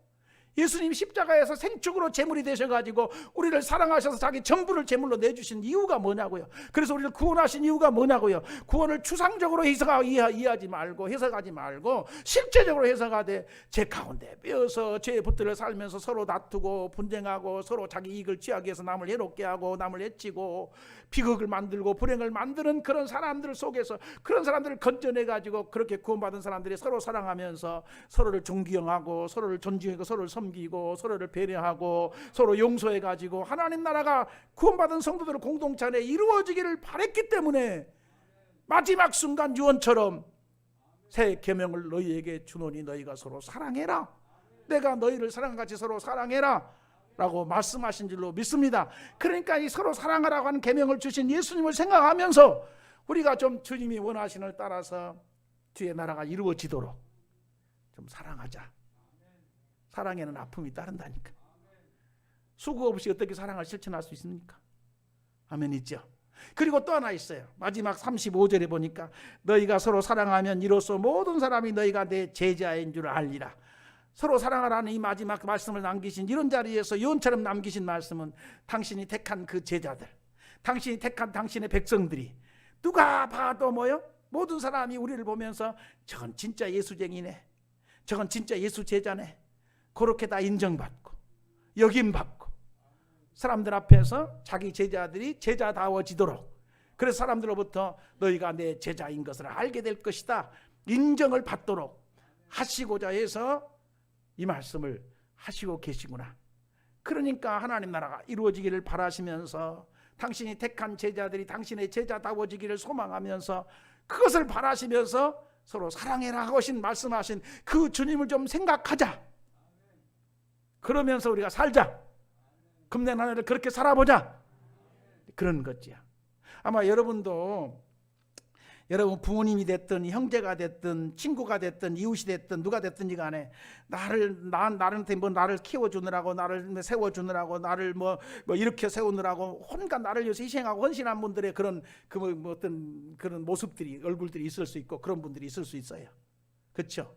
예수님이 십자가에서 생축으로 제물이 되셔가지고 우리를 사랑하셔서 자기 전부를 제물로 내주신 이유가 뭐냐고요. 그래서 우리를 구원하신 이유가 뭐냐고요. 구원을 추상적으로 이해하지 말고 해석하지 말고 실제적으로 해석하되 제 가운데 빼어서 죄의 붙들려 살면서 서로 다투고 분쟁하고 서로 자기 이익을 취하기 위해서 남을 해롭게 하고 남을 해치고 비극을 만들고 불행을 만드는 그런 사람들 속에서 그런 사람들을 건져내가지고 그렇게 구원받은 사람들이 서로 사랑하면서 서로를 존경하고 서로를 존중하고 서로를 섬기고 서로를 배려하고 서로 용서해가지고 하나님 나라가 구원받은 성도들 공동체 안에 이루어지기를 바랬기 때문에 마지막 순간 유언처럼 새 계명을 너희에게 주노니 너희가 서로 사랑해라. 내가 너희를 사랑같이 서로 사랑해라 라고 말씀하신 줄로 믿습니다. 그러니까 이 서로 사랑하라고 하는 계명을 주신 예수님을 생각하면서 우리가 좀 주님이 원하시는 걸 따라서 주의 나라가 이루어지도록 좀 사랑하자. 사랑에는 아픔이 따른다니까. 수고 없이 어떻게 사랑을 실천할 수 있습니까? 아멘. 있죠. 그리고 또 하나 있어요. 마지막 35절에 보니까 너희가 서로 사랑하면 이로써 모든 사람이 너희가 내 제자인 줄 알리라. 서로 사랑하라는 이 마지막 말씀을 남기신 이런 자리에서 예언처럼 남기신 말씀은 당신이 택한 그 제자들, 당신이 택한 당신의 백성들이 누가 봐도 뭐요? 모든 사람이 우리를 보면서 저건 진짜 예수쟁이네, 저건 진짜 예수 제자네, 그렇게 다 인정받고 여김받고 사람들 앞에서 자기 제자들이 제자다워지도록, 그래서 사람들로부터 너희가 내 제자인 것을 알게 될 것이다 인정을 받도록 하시고자 해서 이 말씀을 하시고 계시구나. 그러니까 하나님 나라가 이루어지기를 바라시면서 당신이 택한 제자들이 당신의 제자다워지기를 소망하면서 그것을 바라시면서 서로 사랑해라 하신 말씀하신 그 주님을 좀 생각하자. 그러면서 우리가 살자. 금년 한 해를 그렇게 살아보자. 그런 거지요. 아마 여러분도 여러분 부모님이 됐든 형제가 됐든 친구가 됐든 이웃이 됐든 누가 됐든지 간에 나한테 뭐 나를 키워주느라고 나를 세워주느라고 나를 뭐 이렇게 세우느라고 혼자 나를 위해서 희생하고 헌신한 분들의 그런 뭐 어떤 그런 모습들이 얼굴들이 있을 수 있고 그런 분들이 있을 수 있어요. 그렇죠?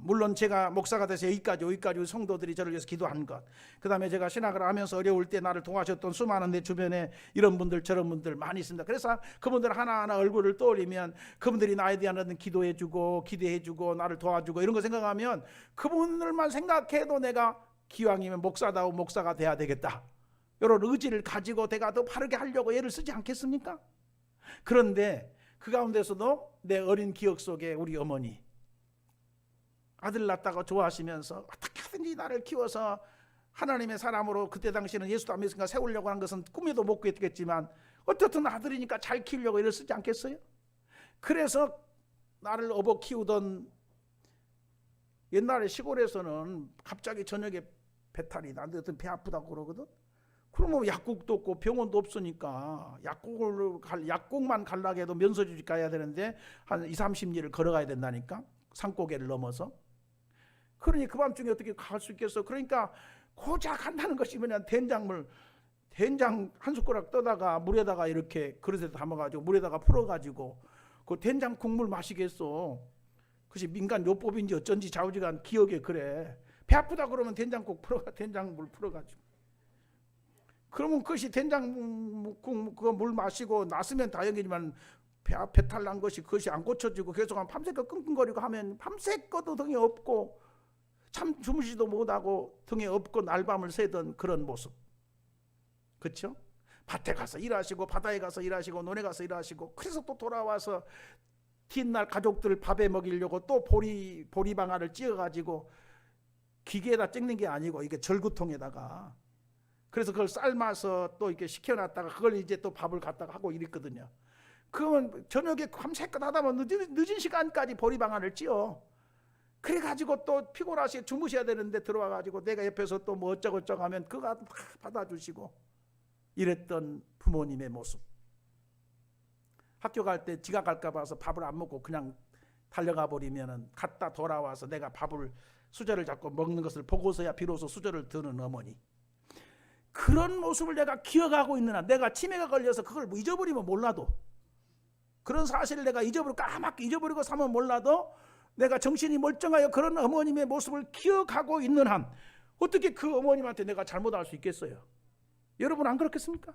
물론 제가 목사가 돼서 여기까지 성도들이 저를 위해서 기도한 것, 그 다음에 제가 신학을 하면서 어려울 때 나를 도와줬던 수많은 내 주변에 이런 분들 저런 분들 많이 있습니다. 그래서 그분들 하나하나 얼굴을 떠올리면 그분들이 나에 대한 기도해주고 기대해주고 나를 도와주고 이런 거 생각하면 그분들만 생각해도 내가 기왕이면 목사다운 목사가 돼야 되겠다, 이런 의지를 가지고 내가 더 바르게 하려고 애를 쓰지 않겠습니까? 그런데 그 가운데서도 내 어린 기억 속에 우리 어머니 아들 낳다가 좋아하시면서 어떻게 하든지 나를 키워서 하나님의 사람으로, 그때 당시에는 예수도 안 믿으니까 세우려고 한 것은 꿈에도 못 꿨겠지만 어떻든 아들이니까 잘 키우려고 애를 쓰지 않겠어요? 그래서 나를 업어 키우던, 옛날에 시골에서는 갑자기 저녁에 배탈이 나는데 어떤 배 아프다고 그러거든. 그러면 약국도 없고 병원도 없으니까 약국만 가려고 해도 면소주집 가야 되는데 한 20-30리를 걸어가야 된다니까, 산고개를 넘어서. 그러니 그 밤중에 어떻게 갈 수 있겠어. 그러니까 고작 한다는 것이 뭐냐, 된장 한 숟가락 떠다가 물에다가 이렇게 그릇에 담아가지고 물에다가 풀어가지고 그 된장 국물 마시겠어. 그것이 민간 요법인지 어쩐지 좌우지간 기억에 그래. 배 아프다 그러면 된장물 풀어가지고. 그러면 그것이 된장국 그거 물 마시고 났으면 다행이지만 배탈 난 것이 그것이 안 고쳐지고 계속 한 밤새껏 끙끙거리고 하면 밤새껏도 등에 업고 참 주무시지도 못하고 등에 업고 날밤을 새던 그런 모습. 그렇죠? 밭에 가서 일하시고 바다에 가서 일하시고 논에 가서 일하시고, 그래서 또 돌아와서 뒷날 가족들 밥에 먹이려고 또 보리방아를 찧어가지고, 기계에다 찍는 게 아니고 이게 절구통에다가, 그래서 그걸 삶아서 또 이렇게 식혀놨다가 그걸 이제 또 밥을 갖다가 하고 이랬거든요. 그러면 저녁에 밤새껏 하다 보면 늦은 시간까지 보리방아를 찧어. 그래가지고 또 피곤하시게 주무셔야 되는데 들어와가지고 내가 옆에서 또 뭐 어쩌고저쩌고 하면 그거 다 받아주시고 이랬던 부모님의 모습. 학교 갈 때 지각 갈까 봐서 밥을 안 먹고 그냥 달려가 버리면은 갔다 돌아와서 내가 밥을 수저를 잡고 먹는 것을 보고서야 비로소 수저를 드는 어머니. 그런 모습을 내가 기억하고 있는 한, 내가 치매가 걸려서 그걸 뭐 잊어버리면 몰라도, 그런 사실을 내가 까맣게 잊어버리고 사면 몰라도 내가 정신이 멀쩡하여 그런 어머님의 모습을 기억하고 있는 한 어떻게 그 어머님한테 내가 잘못할 수 있겠어요? 여러분 안 그렇겠습니까?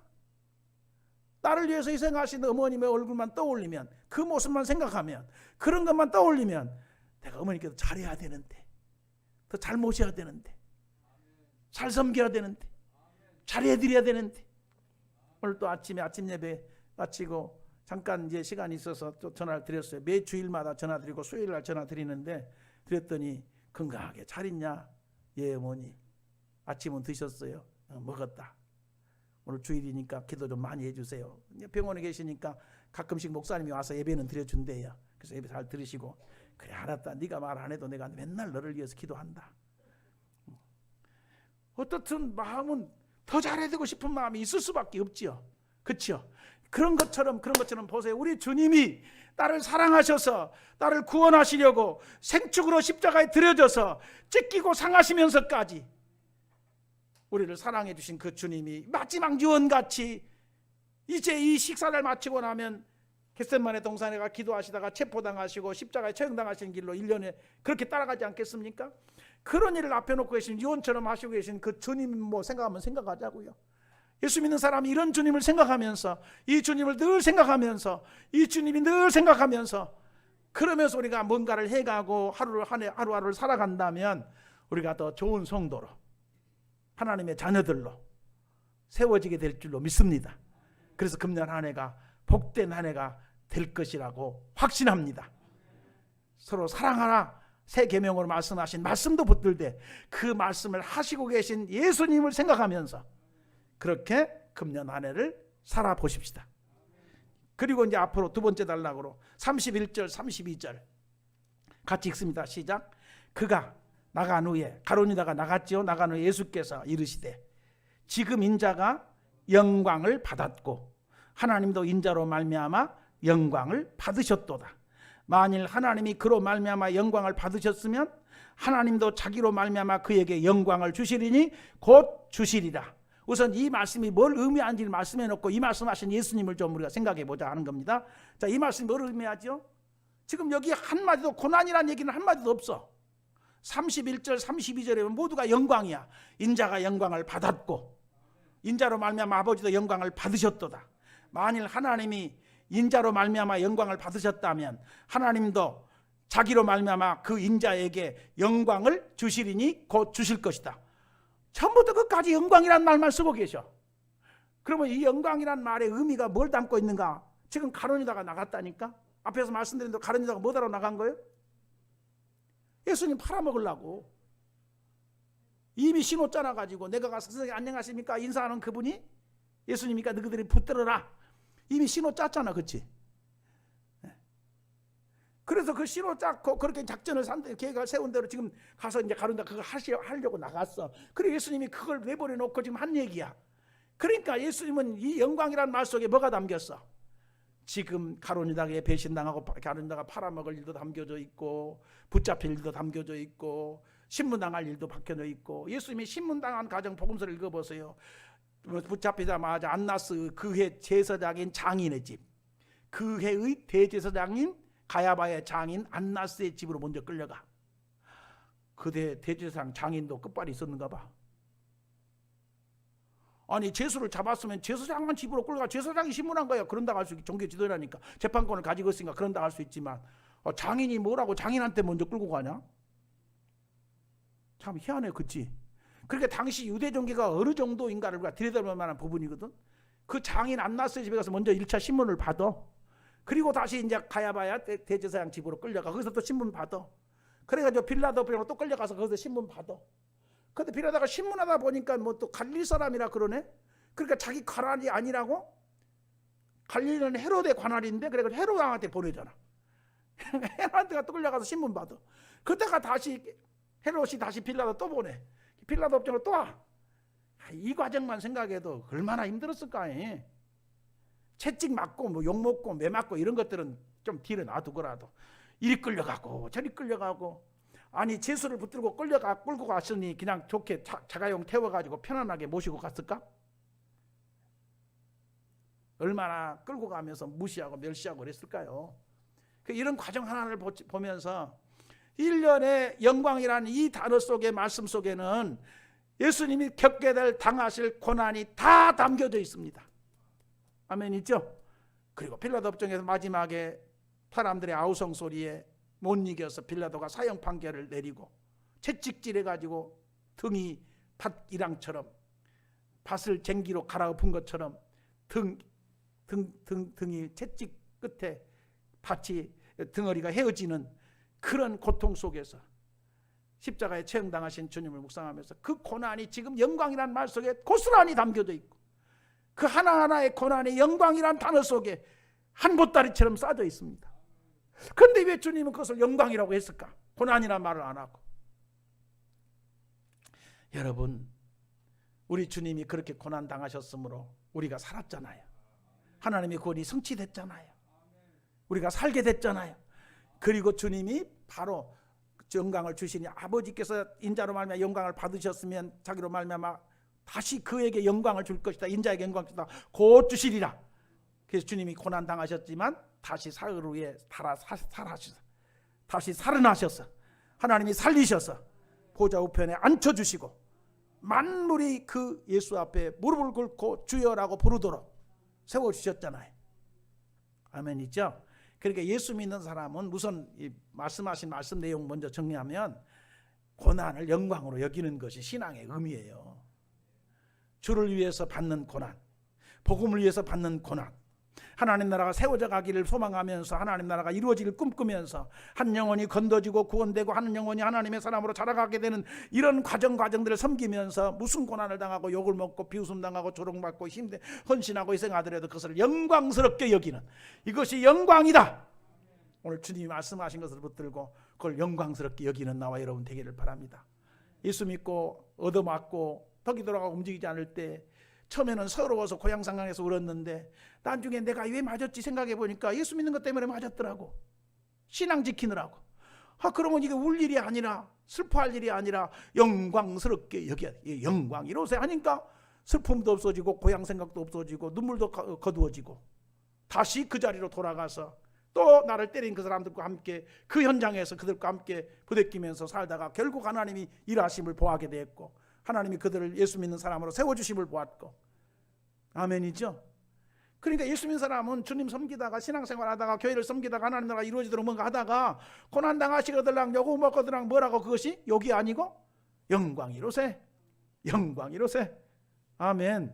나를 위해서 희생하신 어머님의 얼굴만 떠올리면, 그 모습만 생각하면, 그런 것만 떠올리면 내가 어머니께도 잘해야 되는데, 더 잘 모셔야 되는데, 잘 섬겨야 되는데, 잘해드려야 되는데. 오늘 또 아침에 아침 예배 마치고 잠깐 이제 시간이 있어서 또 전화를 드렸어요. 매 주일마다 전화 드리고 수요일 날 전화 드리는데, 드렸더니 건강하게 잘 있냐? 예 어머니. 아침은 드셨어요? 먹었다. 오늘 주일이니까 기도 좀 많이 해주세요. 병원에 계시니까 가끔씩 목사님이 와서 예배는 드려준대요. 그래서 예배 잘 들으시고, 그래 알았다. 네가 말 안 해도 내가 맨날 너를 위해서 기도한다. 어떻든 마음은 더 잘해주고 싶은 마음이 있을 수밖에 없지요. 그렇죠? 그런 것처럼 보세요. 우리 주님이 나를 사랑하셔서 나를 구원하시려고 생축으로 십자가에 들여져서 찢기고 상하시면서까지 우리를 사랑해 주신 그 주님이 마지막 유언같이 이제 이 식사를 마치고 나면 겟세마네 동산에 가 기도하시다가 체포당하시고 십자가에 처형당하시는 길로 1년에 그렇게 따라가지 않겠습니까? 그런 일을 앞에 놓고 계신, 유언처럼 하시고 계신 그 주님 뭐 생각하면 생각하자고요. 예수 믿는 사람이 이런 주님을 생각하면서, 이 주님을 늘 생각하면서, 이 주님이 늘 생각하면서, 그러면서 우리가 뭔가를 해가고 하루하루를 살아간다면 우리가 더 좋은 성도로, 하나님의 자녀들로 세워지게 될 줄로 믿습니다. 그래서 금년 한 해가 복된 한 해가 될 것이라고 확신합니다. 서로 사랑하라 새 계명으로 말씀하신 말씀도 붙들되 그 말씀을 하시고 계신 예수님을 생각하면서 그렇게 금년 한 해를 살아보십시다. 그리고 이제 앞으로 두 번째 단락으로 31절 32절 같이 읽습니다. 시작. 그가 나간 후에, 가론유다가 나갔지요. 나간 후에 예수께서 이르시되 지금 인자가 영광을 받았고 하나님도 인자로 말미암아 영광을 받으셨도다. 만일 하나님이 그로 말미암아 영광을 받으셨으면 하나님도 자기로 말미암아 그에게 영광을 주시리니 곧 주시리라. 우선 이 말씀이 뭘 의미하는지를 말씀해 놓고 이 말씀하신 예수님을 좀 우리가 생각해 보자 하는 겁니다. 자, 이 말씀이 뭘 의미하죠? 지금 여기 한마디도 고난이라는 얘기는 한마디도 없어. 31절 32절에 모두가 영광이야. 인자가 영광을 받았고 인자로 말미암아 아버지도 영광을 받으셨도다. 만일 하나님이 인자로 말미암아 영광을 받으셨다면 하나님도 자기로 말미암아 그 인자에게 영광을 주시리니 곧 주실 것이다. 처음부터 끝까지 영광이란 말만 쓰고 계셔. 그러면 이 영광이란 말의 의미가 뭘 담고 있는가? 지금 가론유다가 나갔다니까. 앞에서 말씀드린 대로 가론유다가 뭐 하러 나간 거예요? 예수님 팔아먹으려고. 이미 신호 짜놔가지고 내가 가서 선생님 안녕하십니까 인사하는 그분이 예수님이니까 너희들이 붙들어라. 이미 신호 짰잖아, 그렇지? 그래서 그 신호 짰고 그렇게 작전을 계획을 세운 대로 지금 가서 이제 가론유다 그걸 하려고 나갔어. 그래 예수님이 그걸 내버려 놓고 지금 한 얘기야. 그러니까 예수님은 이 영광이라는 말 속에 뭐가 담겼어? 지금 가론유다에게 배신당하고 가론유다가 팔아먹을 일도 담겨져 있고 붙잡힐 일도 담겨져 있고 신문당할 일도 박혀져 있고. 예수님이 신문당한 가정 복음서를 읽어보세요. 붙잡히자마자 안나스 그 해 제사장인 장인의 집, 그 해의 대제사장인 가야바의 장인 안나스의 집으로 먼저 끌려가. 그대 대제사장 장인도 끝발이 있었는가 봐. 아니 제수를 잡았으면 제사장만 집으로 끌려가. 제사장이 신문한 거야. 그런다고 할 수 있지. 종교 지도자니까 재판권을 가지고 있으니까 그런다고 할 수 있지만 장인이 뭐라고 장인한테 먼저 끌고 가냐? 참 희한해, 그치? 그러니까 당시 유대 종교가 어느 정도인가를 우리가 들여다볼 만한 부분이거든. 그 장인 안나스의 집에 가서 먼저 1차 신문을 받아. 그리고 다시 이제 가야바야 대제사장 집으로 끌려가. 거기서 또 신문 받아. 그래가지고 빌라도 앞으로 또 끌려가서 거기서 신문 받아. 근데 빌라도가 신문하다 보니까 뭐 또 갈릴 사람이라 그러네. 그러니까 자기 관할이 아니라고. 갈릴리는 헤롯의 관할인데 그래가지고 헤롯 왕한테 보내잖아. 헤롯한테가 또 끌려가서 신문 받아. 그때가 다시 헤롯이 다시 빌라도 또 보내. 빌라도 업장으로 또 와. 이 과정만 생각해도 얼마나 힘들었을까. 채찍 맞고 뭐 욕 먹고 매 맞고 이런 것들은 좀 뒤로 놔두고라도 이리 끌려가고 저리 끌려가고. 아니 제수를 붙들고 끌고 갔으니 그냥 좋게 자가용 태워가지고 편안하게 모시고 갔을까? 얼마나 끌고 가면서 무시하고 멸시하고 그랬을까요? 이런 과정 하나를 보면서 1년의 영광이라는 이 단어 속의 말씀 속에는 예수님이 겪게 될 당하실 고난이 다 담겨져 있습니다. 아멘이죠? 그리고 빌라도 법정에서 마지막에 사람들의 아우성 소리에 못 이겨서 빌라도가 사형 판결을 내리고 채찍질해가지고 등이 밭이랑처럼 밭을 쟁기로 갈아엎은 것처럼 등이 채찍 끝에 밭이 덩어리가 헤어지는 그런 고통 속에서 십자가에 처형당하신 주님을 묵상하면서 그 고난이 지금 영광이라는 말 속에 고스란히 담겨져 있고 그 하나하나의 고난의 영광이라는 단어 속에 한 보따리처럼 싸져 있습니다. 그런데 왜 주님은 그것을 영광이라고 했을까? 고난이라는 말을 안 하고. 여러분, 우리 주님이 그렇게 고난 당하셨으므로 우리가 살았잖아요. 하나님의 구원이 성취됐잖아요. 우리가 살게 됐잖아요. 그리고 주님이 바로 영광을 주시니 아버지께서 인자로 말미암아 영광을 받으셨으면 자기로 말미암아 다시 그에게 영광을 줄 것이다. 인자에게 영광을 주다 곧 주시리라. 그래서 주님이 고난 당하셨지만 다시 사흘 후에 다시 살아나셔서 하나님이 살리셔서 보좌 우편에 앉혀주시고 만물이 그 예수 앞에 무릎을 꿇고 주여라고 부르도록 세워주셨잖아요. 아멘이죠? 그러니까 예수 믿는 사람은 우선 이 말씀하신 말씀 내용 먼저 정리하면 고난을 영광으로 여기는 것이 신앙의 의미예요. 주를 위해서 받는 고난, 복음을 위해서 받는 고난, 하나님 나라가 세워져 가기를 소망하면서 하나님 나라가 이루어지기를 꿈꾸면서 한 영혼이 건져지고 구원되고 한 영혼이 하나님의 사람으로 자라가게 되는 이런 과정들을 섬기면서 무슨 고난을 당하고 욕을 먹고 비웃음 당하고 조롱받고 헌신하고 희생하더라도 그것을 영광스럽게 여기는 이것이 영광이다. 오늘 주님이 말씀하신 것을 붙들고 그걸 영광스럽게 여기는 나와 여러분 되기를 바랍니다. 예수 믿고 얻어맞고 덕이 돌아가고 움직이지 않을 때 처음에는 서러워서 고향 상황에서 울었는데 나중에 내가 왜 맞았지 생각해 보니까 예수 믿는 것 때문에 맞았더라고. 신앙 지키느라고. 그러면 이게 울 일이 아니라 슬퍼할 일이 아니라 영광스럽게 여겨야 돼. 영광 이로써 하니까 슬픔도 없어지고 고향 생각도 없어지고 눈물도 거두어지고 다시 그 자리로 돌아가서 또 나를 때린 그 사람들과 함께 그 현장에서 그들과 함께 부대끼면서 살다가 결국 하나님이 일하심을 보하게 되었고 하나님이 그들을 예수 믿는 사람으로 세워주심을 보았고. 아멘이죠? 그러니까 예수 믿는 사람은 주님 섬기다가 신앙생활하다가 교회를 섬기다가 하나님 나라가 이루어지도록 뭔가 하다가 고난당하시거들랑 요구 먹거들랑 뭐라고 그것이 욕이 아니고 영광이로세. 영광이로세. 아멘.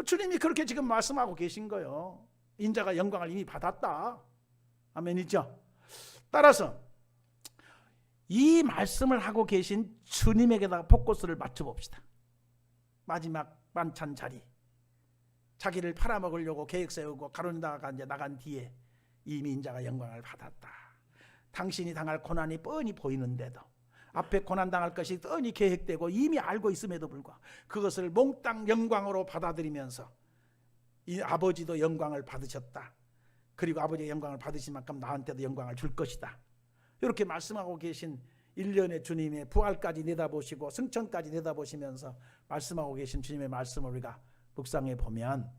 주님이 그렇게 지금 말씀하고 계신 거예요. 인자가 영광을 이미 받았다. 아멘이죠. 따라서 이 말씀을 하고 계신 주님에게다가 포커스를 맞춰봅시다. 마지막 만찬 자리, 자기를 팔아먹으려고 계획 세우고 가룟유다가 이제 나간 뒤에 이미 인자가 영광을 받았다. 당신이 당할 고난이 뻔히 보이는데도, 앞에 고난 당할 것이 뻔히 계획되고 이미 알고 있음에도 불구하고 그것을 몽땅 영광으로 받아들이면서 이 아버지도 영광을 받으셨다. 그리고 아버지의 영광을 받으신 만큼 나한테도 영광을 줄 것이다. 이렇게 말씀하고 계신 1년의 주님의 부활까지 내다보시고 승천까지 내다보시면서 말씀하고 계신 주님의 말씀을 우리가 묵상해 보면,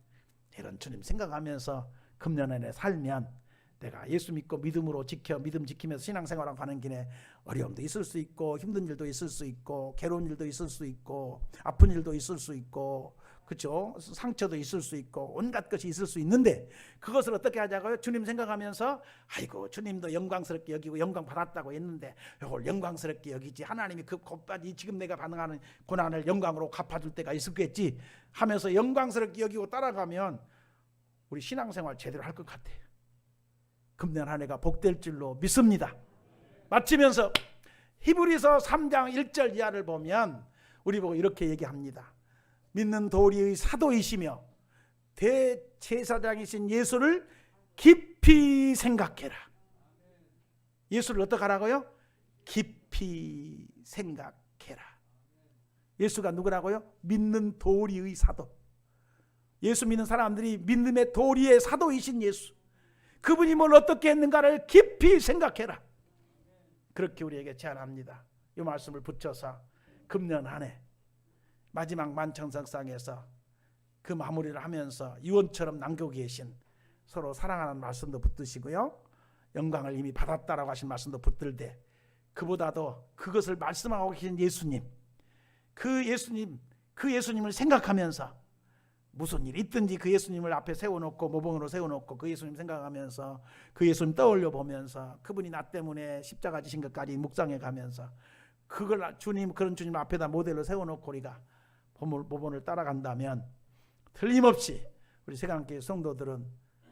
이런 주님 생각하면서 금년 안에 살면 내가 예수 믿고 믿음으로 믿음 지키면서 신앙생활을 가는 길에 어려움도 있을 수 있고 힘든 일도 있을 수 있고 괴로운 일도 있을 수 있고 아픈 일도 있을 수 있고, 그렇죠? 상처도 있을 수 있고 온갖 것이 있을 수 있는데, 그것을 어떻게 하자고요? 주님 생각하면서 아이고 주님도 영광스럽게 여기고 영광 받았다고 했는데 이걸 영광스럽게 여기지, 하나님이 그 곧바지 지금 내가 반응하는 고난을 영광으로 갚아줄 때가 있었겠지 하면서 영광스럽게 여기고 따라가면 우리 신앙생활 제대로 할 것 같아요. 금년 한 해가 복될 줄로 믿습니다. 마치면서 히브리서 3장 1절 이하를 보면 우리 보고 이렇게 얘기합니다. 믿는 도리의 사도이시며 대제사장이신 예수를 깊이 생각해라. 예수를 어떻게 하라고요? 깊이 생각해라. 예수가 누구라고요? 믿는 도리의 사도. 예수 믿는 사람들이 믿음의 도리의 사도이신 예수, 그분이 뭘 어떻게 했는가를 깊이 생각해라. 그렇게 우리에게 제안합니다. 이 말씀을 붙여서 금년 한 해 마지막 만청석상에서 그 마무리를 하면서 유언처럼 남기고 계신 서로 사랑하는 말씀도 붙드시고요, 영광을 이미 받았다라고 하신 말씀도 붙들되, 그보다도 그것을 말씀하고 계신 예수님, 그 예수님을 생각하면서 무슨 일이 있든지 그 예수님을 앞에 세워놓고 모범으로 세워놓고 그 예수님 생각하면서 그 예수님 떠올려 보면서 그분이 나 때문에 십자가 지신 것까지 묵상해 가면서 그걸 그런 주님 앞에다 모델로 세워놓고 우리가 모범을 따라간다면 틀림없이 우리 세강교회 성도들은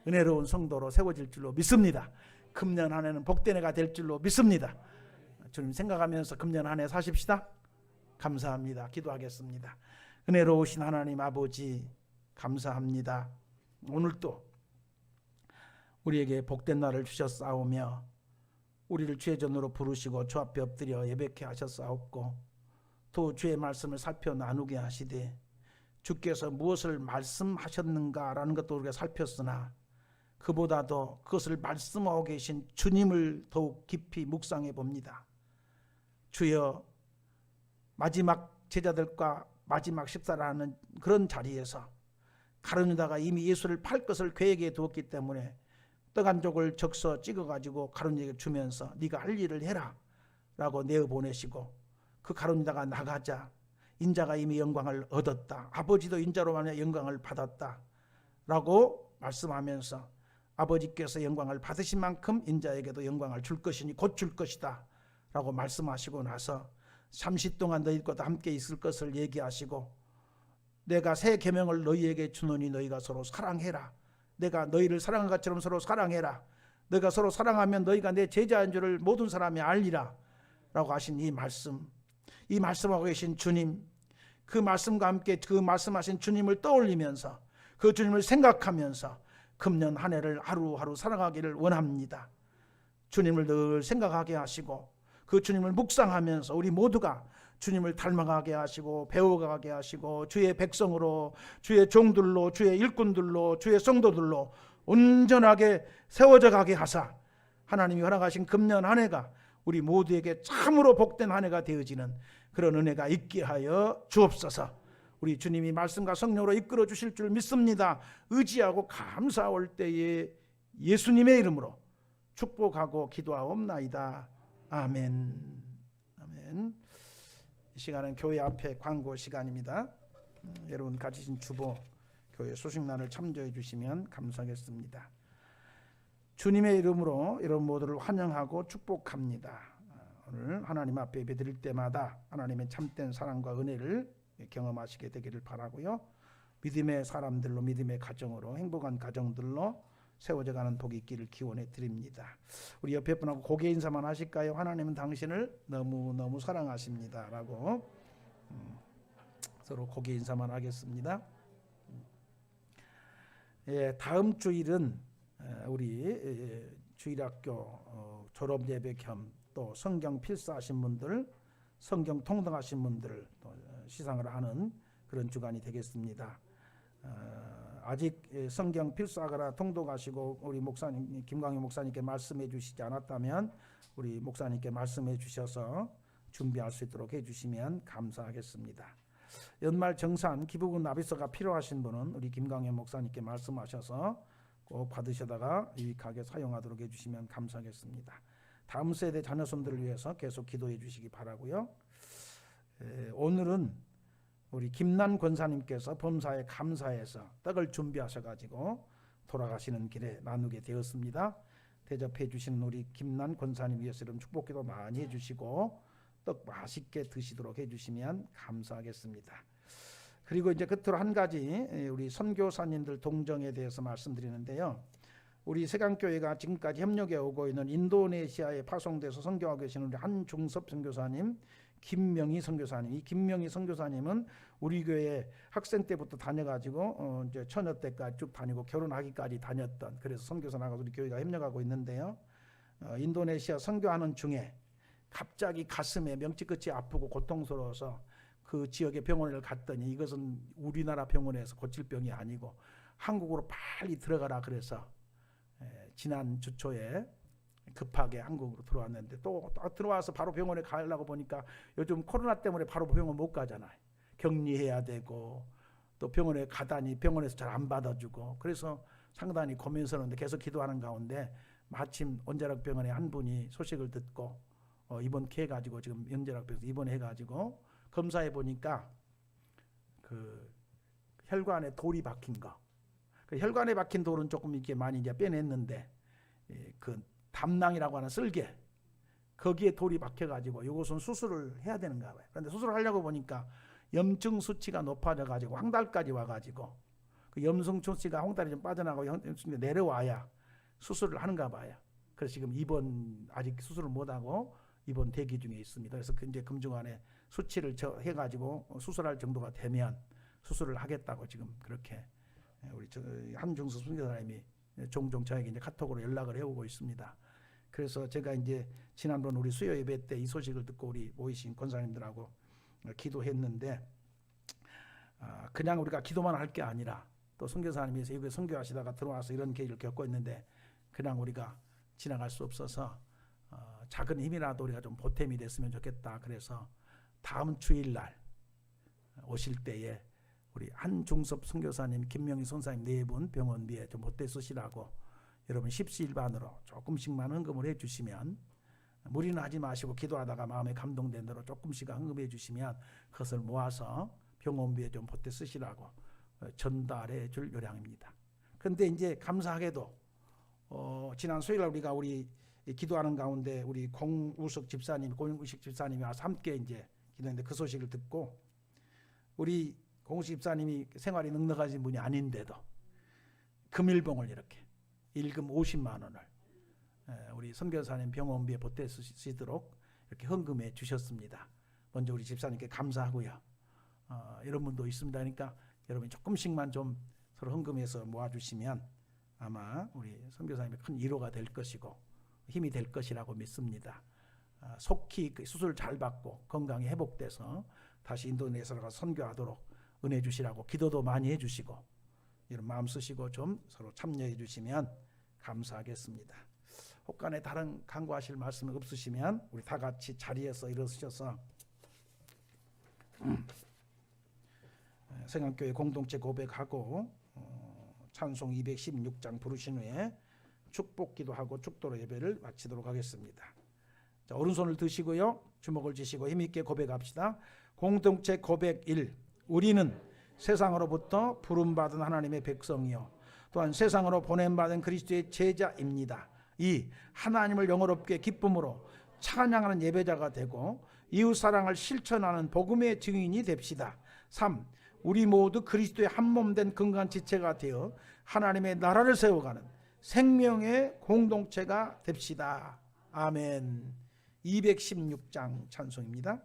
은혜로운 성도로 세워질 줄로 믿습니다. 금년 한 해는 복된 해가 될 줄로 믿습니다. 주님 생각하면서 금년 한 해 사십시다. 감사합니다. 기도하겠습니다. 은혜로우신 하나님 아버지 감사합니다. 오늘도 우리에게 복된 날을 주셨사오며 우리를 주의 전으로 부르시고 주 앞에 엎드려 예배케 하셨사옵고 또 주의 말씀을 살펴 나누게 하시되 주께서 무엇을 말씀하셨는가라는 것도 우리가 살폈으나 그보다도 그것을 말씀하고 계신 주님을 더욱 깊이 묵상해 봅니다. 주여, 마지막 제자들과 마지막 식사를 하는 그런 자리에서 가룟유다가 이미 예수를 팔 것을 계획해 두었기 때문에 떡 한 족을 적셔 찍어가지고 가룟유다에게 주면서 네가 할 일을 해라 라고 내어보내시고, 그 가룟유다가 나가자 인자가 이미 영광을 얻었다, 아버지도 인자로만 영광을 받았다 라고 말씀하면서 아버지께서 영광을 받으신 만큼 인자에게도 영광을 줄 것이니 곧 줄 것이다 라고 말씀하시고 나서 잠시 동안 너희들과 함께 있을 것을 얘기하시고, 내가 새 계명을 너희에게 주노니 너희가 서로 사랑해라, 내가 너희를 사랑한 것처럼 서로 사랑해라, 너희가 서로 사랑하면 너희가 내 제자인 줄을 모든 사람이 알리라 라고 하신 이 말씀하고 계신 주님, 그 말씀과 함께 그 말씀하신 주님을 떠올리면서 그 주님을 생각하면서 금년 한 해를 하루하루 살아가기를 원합니다. 주님을 늘 생각하게 하시고 그 주님을 묵상하면서 우리 모두가 주님을 닮아가게 하시고 배워가게 하시고 주의 백성으로, 주의 종들로, 주의 일꾼들로, 주의 성도들로 온전하게 세워져 가게 하사 하나님이 허락하신 금년 한 해가 우리 모두에게 참으로 복된 한 해가 되어지는 그런 은혜가 있게 하여 주옵소서. 우리 주님이 말씀과 성령으로 이끌어 주실 줄 믿습니다. 의지하고 감사할 때에 예수님의 이름으로 축복하고 기도하옵나이다. 아멘. 아멘. 이 시간은 교회 앞에 광고 시간입니다. 여러분 가지신 주보 교회 소식란을 참조해 주시면 감사하겠습니다. 주님의 이름으로 여러분 모두를 환영하고 축복합니다. 오늘 하나님 앞에 예배드릴 때마다 하나님의 참된 사랑과 은혜를 경험하시게 되기를 바라고요. 믿음의 사람들로, 믿음의 가정으로, 행복한 가정들로 세워져가는 복이 있기를 기원해 드립니다. 우리 옆에 분하고 고개 인사만 하실까요? 하나님은 당신을 너무너무 사랑하십니다 라고 서로 고개 인사만 하겠습니다. 예, 다음 주일은 우리 주일학교 졸업 예배 겸 또 성경 필사하신 분들, 성경 통독하신 분들 또 시상을 하는 그런 주간이 되겠습니다. 아직 성경 필사하거나 통독하시고 우리 목사님 김광희 목사님께 말씀해 주시지 않았다면 우리 목사님께 말씀해 주셔서 준비할 수 있도록 해주시면 감사하겠습니다. 연말 정산 기부금 납입서가 필요하신 분은 우리 김광희 목사님께 말씀하셔서 꼭 받으셔다가 유익하게 사용하도록 해주시면 감사하겠습니다. 다음 세대 자녀손들을 위해서 계속 기도해 주시기 바라고요. 오늘은 우리 김난 권사님께서 범사에 감사해서 떡을 준비하셔가지고 돌아가시는 길에 나누게 되었습니다. 대접해 주시는 우리 김난 권사님 위해서 이런 축복기도 많이 해주시고 떡 맛있게 드시도록 해주시면 감사하겠습니다. 그리고 이제 끝으로 한 가지 우리 선교사님들 동정에 대해서 말씀드리는데요. 우리 세강교회가 지금까지 협력해 오고 있는 인도네시아에 파송돼서 선교하고 계시는 우리 한중섭 선교사님, 김명희 선교사님. 이 김명희 선교사님은 우리 교회 학생 때부터 다녀가지고 이제 처녀 때까지 쭉 다니고 결혼하기까지 다녔던, 그래서 선교사 나가서 우리 교회가 협력하고 있는데요. 인도네시아 선교하는 중에 갑자기 가슴에 명치끝이 아프고 고통스러워서 그 지역의 병원을 갔더니 이것은 우리나라 병원에서 고칠 병이 아니고 한국으로 빨리 들어가라 그래서 지난 주 초에 급하게 한국으로 들어왔는데 또 들어와서 바로 병원에 가려고 보니까 요즘 코로나 때문에 바로 병원 못 가잖아요. 격리해야 되고 또 병원에 가다니 병원에서 잘 안 받아주고 그래서 상당히 고민스러운데 계속 기도하는 가운데 마침 원자력병원의 한 분이 소식을 듣고 입원해가지고 지금 연재락병원에서 입원해가지고 검사해 보니까 그 혈관에 돌이 박힌 거. 그 혈관에 박힌 돌은 조금 이렇게 많이 이제 빼냈는데 그 담낭이라고 하는 쓸개 거기에 돌이 박혀가지고 이것은 수술을 해야 되는가 봐요. 그런데 수술을 하려고 보니까 염증 수치가 높아져가지고 황달까지 와가지고 그 염증 수치가 황달이 좀 빠져나가고 염증이 내려와야 수술을 하는가 봐요. 그래서 지금 입원 아직 수술을 못하고 입원 대기 중에 있습니다. 그래서 이제 금주간에 수치를 해가지고 수술할 정도가 되면 수술을 하겠다고 지금 그렇게 우리 한중수 선교사님이 종종 저에게 이제 카톡으로 연락을 해오고 있습니다. 그래서 제가 이제 지난번 우리 수요 예배 때 이 소식을 듣고 우리 모이신 권사님들하고 기도했는데 그냥 우리가 기도만 할 게 아니라 또 선교사님이 여기 선교하시다가 들어와서 이런 계기를 겪고 있는데 그냥 우리가 지나갈 수 없어서 작은 힘이라도 우리가 좀 보탬이 됐으면 좋겠다. 그래서 다음 주일날 오실 때에 우리 한중섭 선교사님, 김명희 선사님 네 분 병원비에 좀 보태 쓰시라고 여러분 십시일반으로 조금씩만 헌금을 해주시면 무리는 하지 마시고 기도하다가 마음에 감동된 대로 조금씩 헌금해 주시면 그것을 모아서 병원비에 좀 보태 쓰시라고 전달해 줄 요량입니다. 그런데 이제 감사하게도 지난 수요일날 우리가 우리 기도하는 가운데 우리 공우석 집사님이 와서 함께 이제 기도했는데 그 소식을 듣고 우리 공우석 집사님이 생활이 넉넉하신 분이 아닌데도 금일봉을 이렇게 일금 50만 원을 우리 선교사님 병원비에 보태 쓰시도록 이렇게 헌금해 주셨습니다. 먼저 우리 집사님께 감사하고요. 이런 분도 있습니다. 그러니까 여러분이 조금씩만 좀 서로 헌금해서 모아주시면 아마 우리 선교사님의 큰 위로가 될 것이고 힘이 될 것이라고 믿습니다. 속히 수술 잘 받고 건강이 회복돼서 다시 인도네시아로 가서 선교하도록 은혜 주시라고 기도도 많이 해주시고 이런 마음 쓰시고 좀 서로 참여해 주시면 감사하겠습니다. 혹간에 다른 간구하실 말씀 없으시면 우리 다 같이 자리에서 일어서셔서 생안교회 공동체 고백하고 찬송 216장 부르신 후에 축복기도 하고 축도로 예배를 마치도록 하겠습니다. 자, 오른손을 드시고요. 주먹을 쥐시고 힘있게 고백합시다. 공동체 고백 1. 우리는 세상으로부터 부름받은 하나님의 백성이요 또한 세상으로 보냄받은 그리스도의 제자입니다. 2. 하나님을 영어롭게 기쁨으로 찬양하는 예배자가 되고 이웃사랑을 실천하는 복음의 증인이 됩시다. 3. 우리 모두 그리스도의 한몸된 건강한 지체가 되어 하나님의 나라를 세워가는 생명의 공동체가 됩시다. 아멘. 216장 찬송입니다.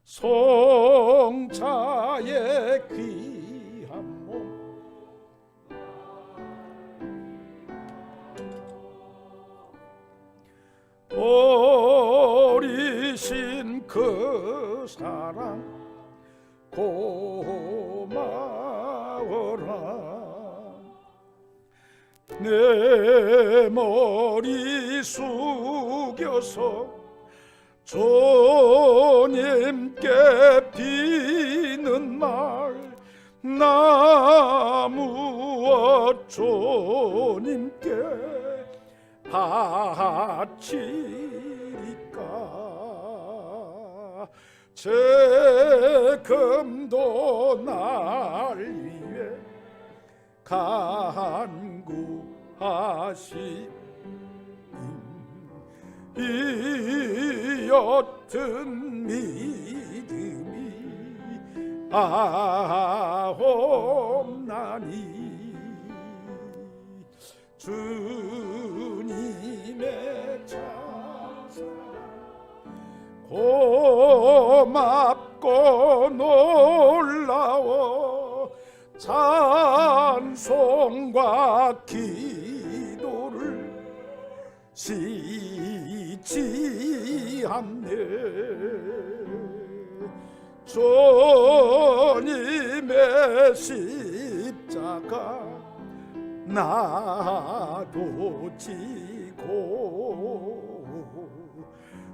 송자의 귀한 몸 어리신 그 사랑 고마워라. 내 머리 숙여서 주님께 비는 말 나무어 주님께 바치리까. 지금도 날 위해 간구하시 이 옅은 믿음이 아옵나니. 주님의 찬사랑 고맙고 놀라워 찬송과 기도를 지지 않네. 주님의 십자가 나도 지고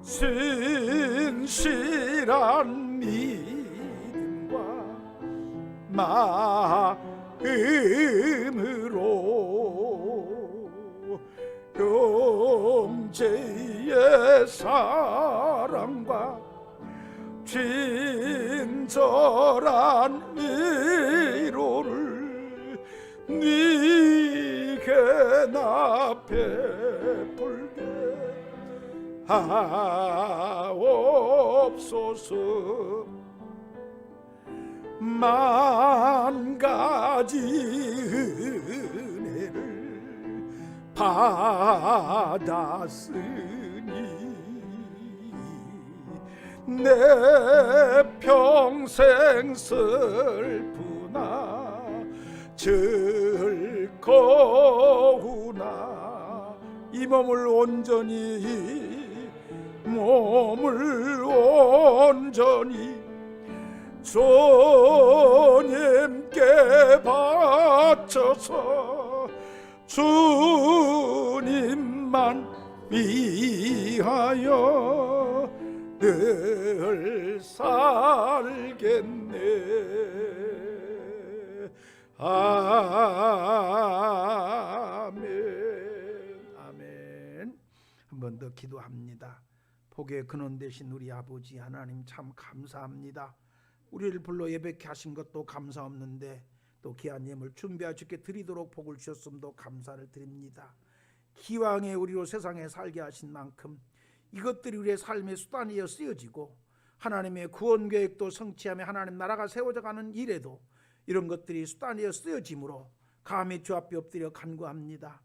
신실한 믿음과 마음으로 형제의 사랑과 친절한 위로를 네게 나 베풀게 하옵소서. 만 가지 은혜를 받았으니 내 평생 슬프나 즐거우나 이 몸을 온전히 주님께 바쳐서 주님만 위하여 늘 살겠네. 아멘. 아멘. 한 번 더 기도합니다. 복의 근원 되신 우리 아버지 하나님 참 감사합니다. 우리를 불러 예배케 하신 것도 감사 없는데 또 귀한 예물 준비하여 주께 드리도록 복을 주셨음도 감사를 드립니다. 기왕에 우리로 세상에 살게 하신 만큼 이것들이 우리의 삶의 수단이어 쓰여지고 하나님의 구원 계획도 성취하며 하나님 나라가 세워져 가는 일에도 이런 것들이 수단이어 쓰여지므로 감히 주 앞에 엎드려 간구합니다.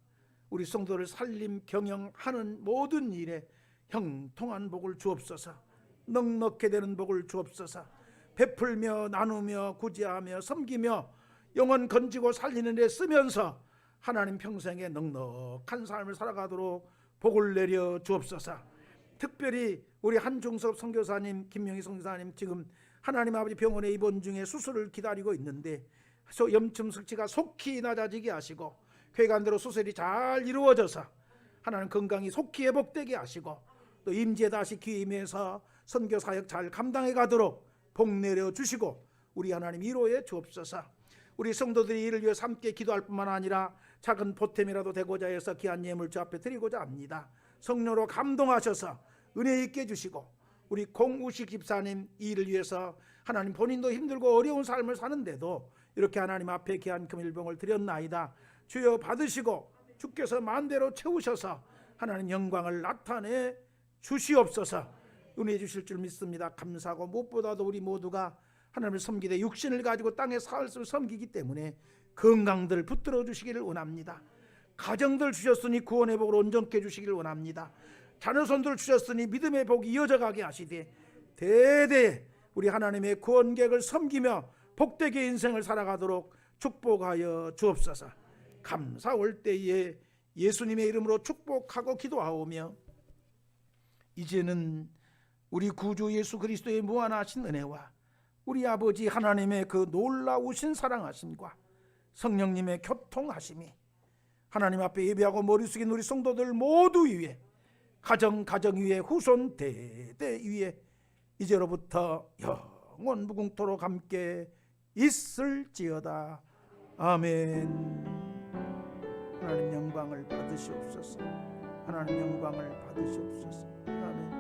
우리 성도를 살림 경영하는 모든 일에 형통한 복을 주옵소서. 넉넉게 되는 복을 주옵소서. 베풀며 나누며 구제하며 섬기며 영혼 건지고 살리는 데 쓰면서 하나님 평생에 넉넉한 삶을 살아가도록 복을 내려 주옵소서. 특별히 우리 한중섭 선교사님, 김명희 선교사님 지금 하나님 아버지 병원에 입원 중에 수술을 기다리고 있는데 염증 수치가 속히 낮아지게 하시고 쾌간대로 수술이 잘 이루어져서 하나님 건강이 속히 회복되게 하시고 또 임재 다시 귀임해서 선교 사역 잘 감당해 가도록 복 내려 주시고 우리 하나님 위로해 주옵소서. 우리 성도들이 이를 위해 함께 기도할 뿐만 아니라 작은 보탬이라도 되고자 해서 귀한 예물 주 앞에 드리고자 합니다. 성령으로 감동하셔서 은혜 있게 해주시고 우리 공우식 집사님 이 일을 위해서 하나님 본인도 힘들고 어려운 삶을 사는데도 이렇게 하나님 앞에 귀한 금일봉을 드렸나이다. 주여 받으시고 주께서 만대로 채우셔서 하나님 영광을 나타내 주시옵소서. 은혜 주실 줄 믿습니다. 감사하고 무엇보다도 우리 모두가 하나님을 섬기되 육신을 가지고 땅에 사흘을 섬기기 때문에 건강들 붙들어 주시기를 원합니다. 가정들 주셨으니 구원의 복을 온전케 주시기를 원합니다. 자녀손들 주셨으니 믿음의 복이 이어져가게 하시되 대대 우리 하나님의 구원객을 섬기며 복되게 인생을 살아가도록 축복하여 주옵소서. 감사 올 때에 예수님의 이름으로 축복하고 기도하오며 이제는 우리 구주 예수 그리스도의 무한하신 은혜와 우리 아버지 하나님의 그 놀라우신 사랑하심과 성령님의 교통하심이 하나님 앞에 예배하고 머리 숙인 우리 성도들 모두 위에 가정 위에 후손 대대 위에 이제로부터 영원 무궁토록 함께 있을지어다. 아멘. 하나님 영광을 받으시옵소서. 하나님 영광을 받으시옵소서. 아멘.